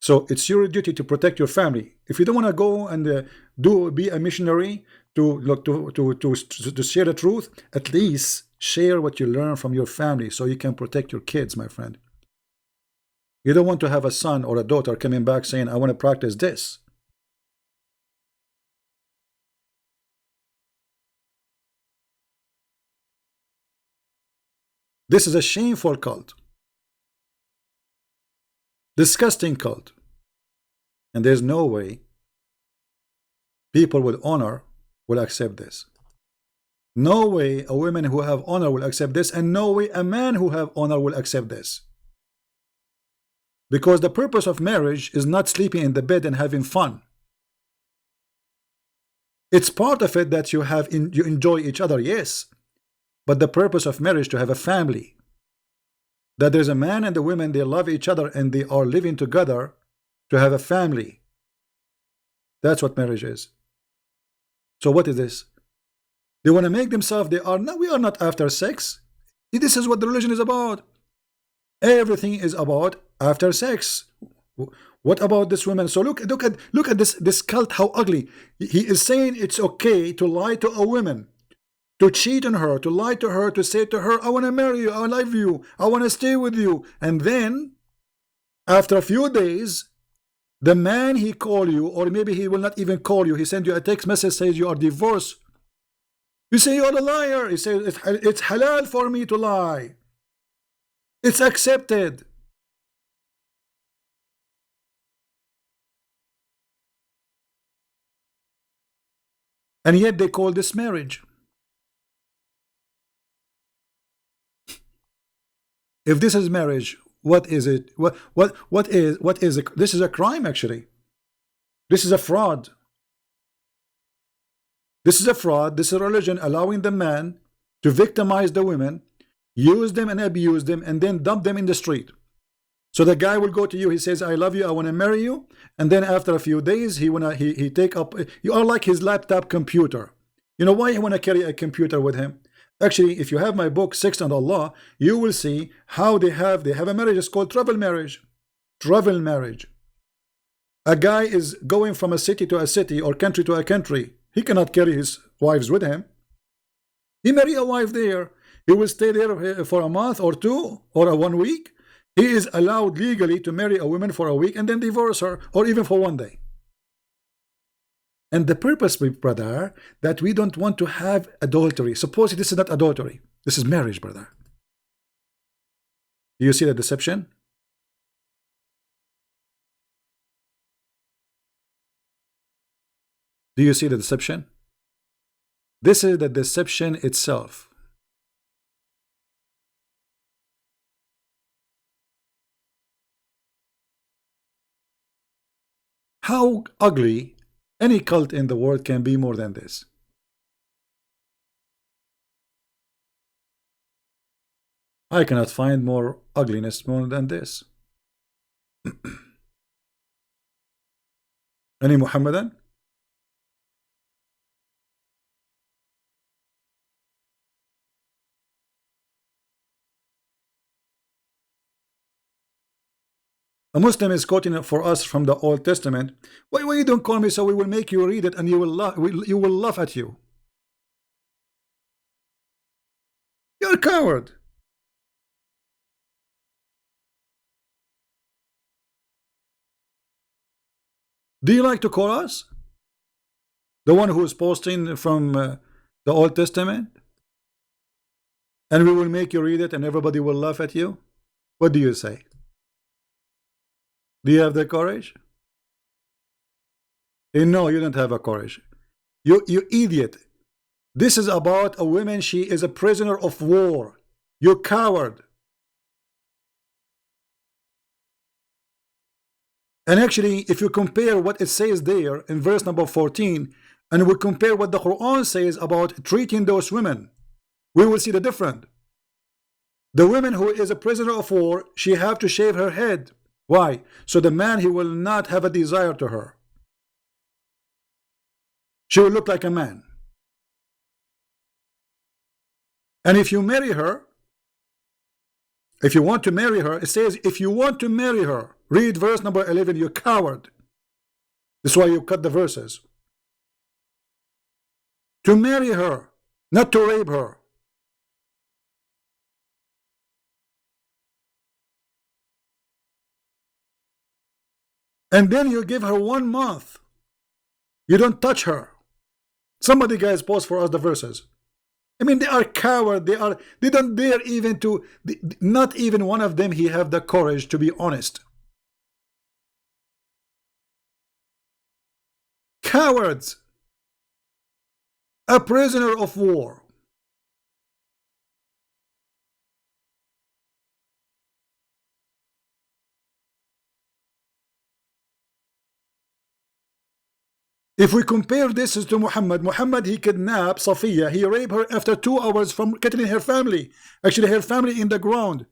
So it's your duty to protect your family. If you don't want to go and be a missionary to share the truth, at least share what you learn from your family so you can protect your kids, my friend. You don't want to have a son or a daughter coming back saying, I want to practice this. This is a shameful cult. Disgusting cult. And there's no way people with honor will accept this. No way a woman who have honor will accept this, and no way a man who have honor will accept this. Because the purpose of marriage is not sleeping in the bed and having fun. It's part of it that you enjoy each other, yes. But the purpose of marriage to have a family. That there's a man and a woman, they love each other and they are living together to have a family. That's what marriage is. So what is this? They want to make themselves, we are not after sex. This is what the religion is about. Everything is about after sex. What about this woman? So look at this cult, how ugly. He is saying it's okay to lie to a woman, to cheat on her, to lie to her, to say to her, I want to marry you, I love you, I want to stay with you. And then after a few days, the man he call you, or maybe he will not even call you, he send you a text message, says you are divorced. You say you're a liar. He says it's halal for me to lie. It's accepted. And yet they call this marriage. If this is marriage, what is it? What is it? This is a crime, actually. This is a fraud. This is a fraud. This is a religion allowing the man to victimize the women, use them and abuse them, and then dump them in the street. So the guy will go to you, he says, I love you, I want to marry you. And then after a few days, he take up, you are like his laptop computer. You know why he want to carry a computer with him? Actually, if you have my book, Sex and Allah, you will see how they have a marriage. It's called travel marriage. Travel marriage. A guy is going from a city to a city or country to a country. He cannot carry his wives with him. He marry a wife there. He will stay there for a month or two or a 1 week. He is allowed legally to marry a woman for a week and then divorce her, or even for 1 day. And the purpose, brother, that we don't want to have adultery. Suppose this is not adultery. This is marriage, brother. Do you see the deception? Do you see the deception? This is the deception itself. How ugly any cult in the world can be more than this? I cannot find more ugliness more than this. Any Muhammadan? A Muslim is quoting for us from the Old Testament. Why you don't call me so we will make you read it and you will laugh at you. You're a coward. Do you like to call us? The one who is posting from the Old Testament? And we will make you read it and everybody will laugh at you? What do you say? Do you have the courage? No, you don't have a courage. You idiot. This is about a woman. She is a prisoner of war. You coward. And actually, if you compare what it says there in verse number 14, and we compare what the Quran says about treating those women, we will see the difference. The woman who is a prisoner of war, she have to shave her head. Why? So the man, he will not have a desire to her. She will look like a man. And if you marry her, if you want to marry her, it says if you want to marry her, read verse number 11, you coward. That's why you cut the verses. To marry her, not to rape her. And then you give her 1 month. You don't touch her. Somebody, guys, post for us the verses. I mean, they are coward. They don't dare even to, not even one of them, he have the courage to be honest. Cowards. A prisoner of war. If we compare this to Muhammad, he kidnapped Safiya. He raped her after 2 hours from getting her family. Actually, her family in the ground.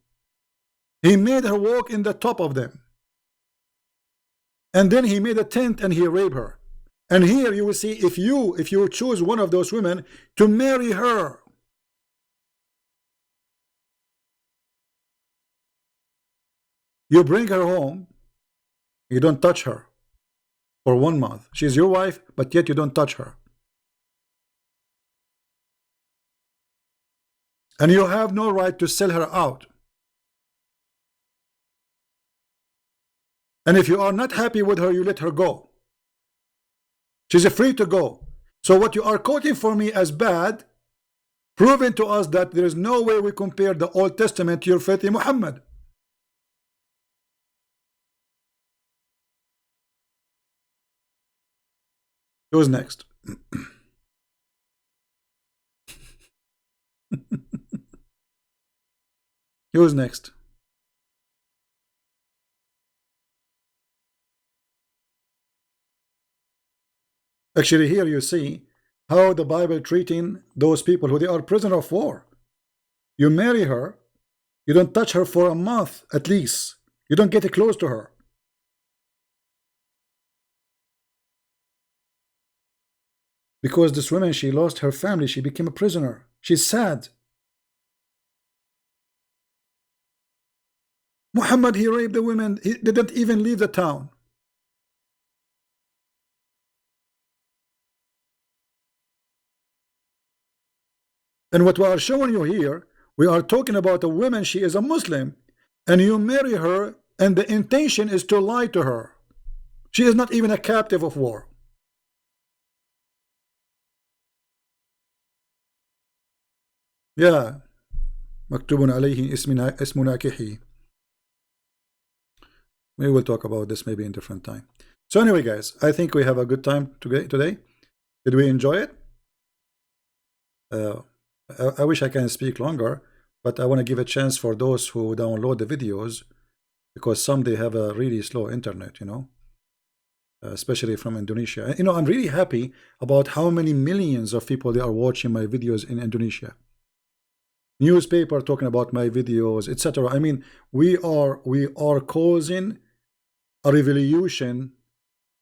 He made her walk in the top of them. And then he made a tent and he raped her. And here you will see, if you choose one of those women to marry her, you bring her home, you don't touch her for 1 month. She's your wife, but yet you don't touch her. And you have no right to sell her out. And if you are not happy with her, you let her go. She's free to go. So what you are quoting for me as bad, proving to us that there is no way we compare the Old Testament to your filthy Muhammad. Who's next? Who's next? Actually, here you see how the Bible treating those people who they are prisoner of war. You marry her, you don't touch her for a month at least. You don't get close to her. Because this woman, she lost her family, she became a prisoner. She's sad. Muhammad, he raped the women, he didn't even leave the town. And what we are showing you here, we are talking about a woman, she is a Muslim, and you marry her, and the intention is to lie to her. She is not even a captive of war. Yeah. مكتوب عليه اسم ناكحي. We will talk about this maybe in different time. So anyway, guys, I think we have a good time today. Did we enjoy it? I wish I can speak longer, but I want to give a chance for those who download the videos, because some they have a really slow internet, you know. especially from Indonesia. You know, I'm really happy about how many millions of people they are watching my videos in Indonesia. Newspaper talking about my videos, etc. I mean, we are causing a revolution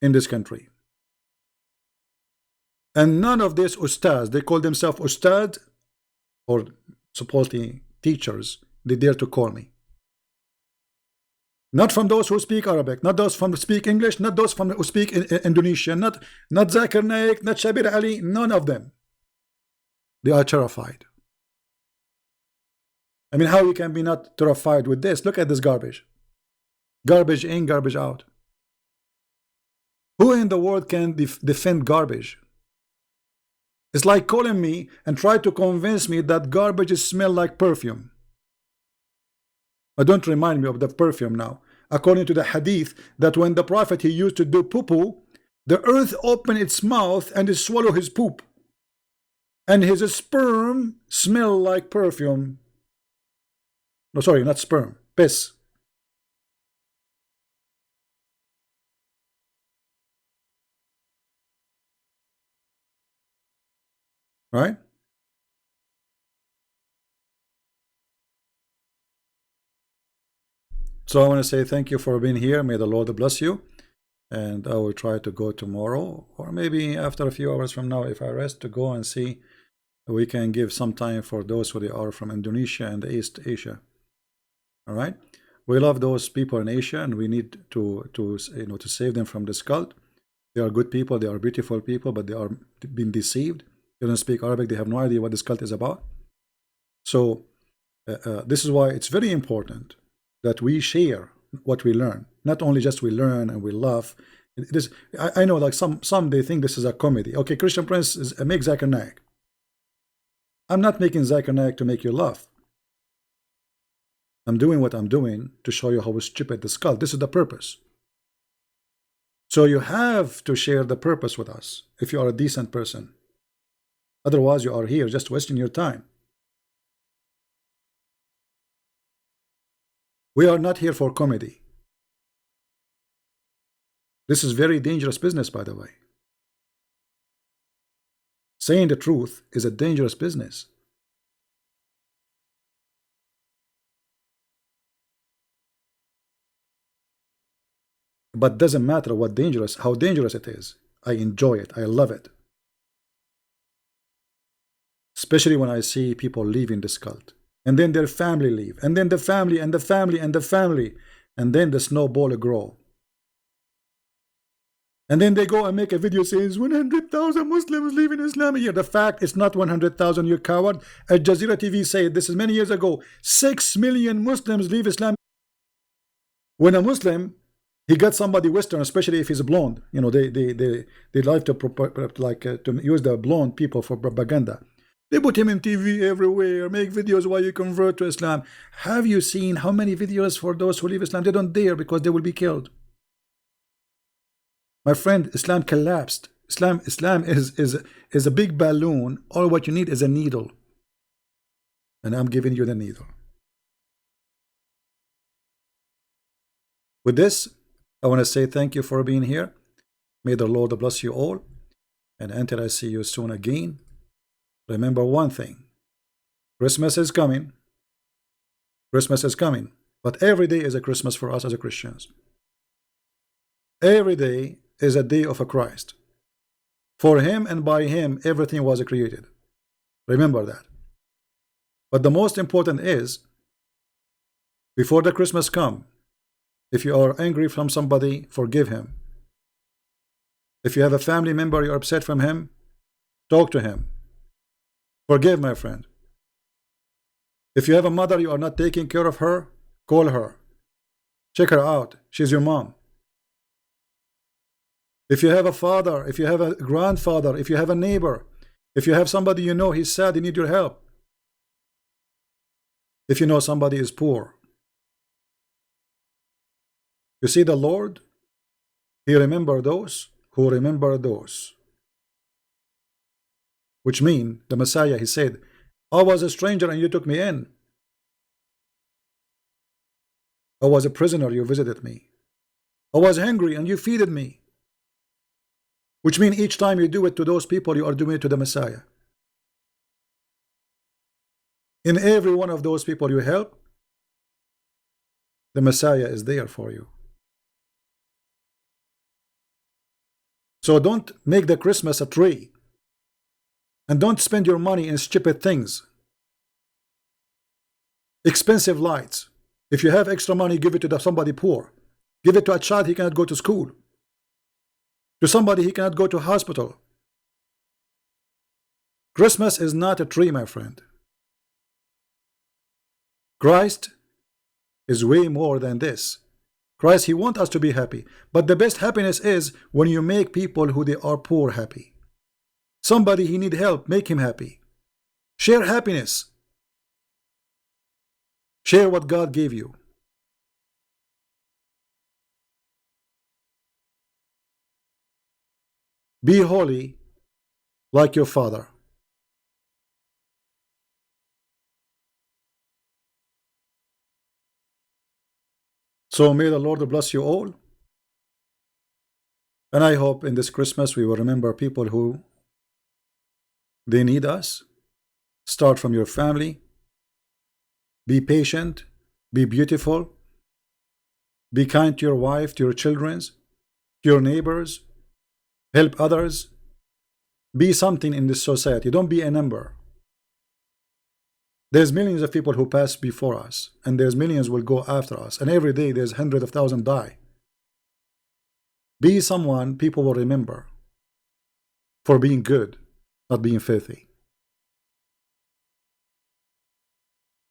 in this country. And none of these ustads, they call themselves ustad or supposedly teachers, they dare to call me. Not from those who speak Arabic, not those from who speak English, not those from who speak Indonesian, not Zakir Naik, not Shabir Ali, none of them. They are terrified. I mean, how you can be not terrified with this? Look at this garbage. Garbage in, garbage out. Who in the world can defend garbage? It's like calling me and try to convince me that garbage smell like perfume. But don't remind me of the perfume now. According to the hadith, that when the Prophet he used to do poo-poo, the earth opened its mouth and it swallowed his poop. And his sperm smelled like perfume. No, sorry, not sperm, piss. Right? So I want to say thank you for being here. May the Lord bless you. And I will try to go tomorrow, or maybe after a few hours from now, if I rest, to go and see we can give some time for those who they are from Indonesia and East Asia. All right, we love those people in Asia, and we need to to save them from this cult. They are good people, they are beautiful people, but they are being deceived. They don't speak Arabic, they have no idea what this cult is about. So this is why it's very important that we share what we learn. Not only just we learn and we laugh. It is, I know, like some they think this is a comedy. Okay, Christian Prince is make Zakir Naik. I'm not making Zakir Naik to make you laugh. I'm doing what I'm doing to show you how stupid this cult. This is the purpose. So you have to share the purpose with us if you are a decent person. Otherwise, you are here just wasting your time. We are not here for comedy. This is very dangerous business, by the way. Saying the truth is a dangerous business. But doesn't matter what dangerous, how dangerous it is. I enjoy it. I love it. Especially when I see people leaving this cult. And then their family leave. And then the family and the family and the family. And then the snowball grow. And then they go and make a video saying 100,000 Muslims leaving Islam here. The fact is not 100,000, you coward. Al Jazeera TV said this is many years ago. 6 million Muslims leave Islam. When a Muslim, he got somebody Western, especially if he's blonde. You know, they like to use the blonde people for propaganda. They put him in TV everywhere, make videos while you convert to Islam. Have you seen how many videos for those who leave Islam? They don't dare because they will be killed. My friend, Islam collapsed. Islam is a big balloon. All what you need is a needle. And I'm giving you the needle. With this, I want to say thank you for being here. May the Lord bless you all. And until I see you soon again, remember one thing. Christmas is coming. Christmas is coming. But every day is a Christmas for us as a Christians. Every day is a day of a Christ. For him and by him, everything was created. Remember that. But the most important is, before the Christmas come, if you are angry from somebody, forgive him. If you have a family member you're upset from him, talk to him. Forgive, my friend. If you have a mother you are not taking care of her, call her. Check her out. She's your mom. If you have a father, if you have a grandfather, if you have a neighbor, if you have somebody you know he's sad, he needs your help. If you know somebody is poor. You see the Lord? He remember those who remember those. Which means, the Messiah, he said, I was a stranger and you took me in. I was a prisoner, you visited me. I was hungry and you feeded me. which means each time you do it to those people, you are doing it to the Messiah. In every one of those people you help, the Messiah is there for you. So don't make the Christmas a tree, and don't spend your money in stupid things. Expensive lights. If you have extra money, give it to somebody poor. Give it to a child he cannot go to school. To somebody he cannot go to hospital. Christmas is not a tree, my friend. Christ is way more than this. Christ, he wants us to be happy. But the best happiness is when you make people who they are poor happy. Somebody he need help, make him happy. Share happiness. Share what God gave you. Be holy like your Father. So may the Lord bless you all. And I hope in this Christmas we will remember people who they need us. Start from your family. Be patient. Be beautiful. Be kind to your wife, to your children, to your neighbors. Help others. Be something in this society. Don't be a number. There's millions of people who pass before us, and there's millions will go after us, and every day there's hundreds of thousands die. Be someone people will remember for being good, not being filthy.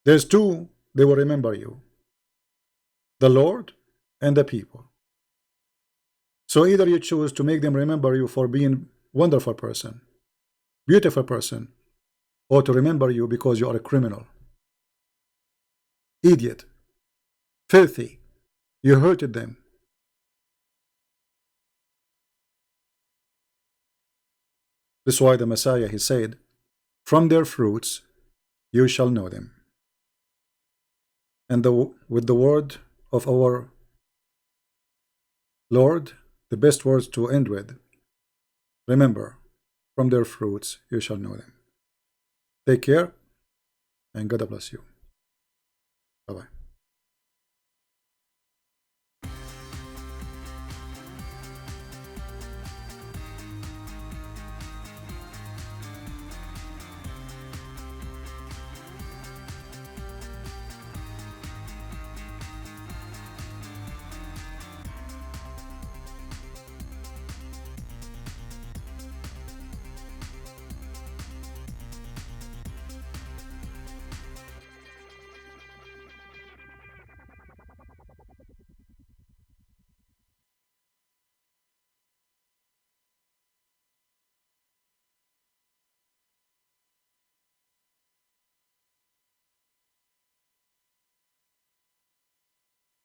There's two, they will remember you: the Lord and the people. So either you choose to make them remember you for being wonderful person, beautiful person, or to remember you because you are a criminal, idiot, filthy, you hurted them. This is why the Messiah, he said, from their fruits you shall know them. And with the word of our Lord, the best words to end with, remember, from their fruits you shall know them. Take care, and God bless you.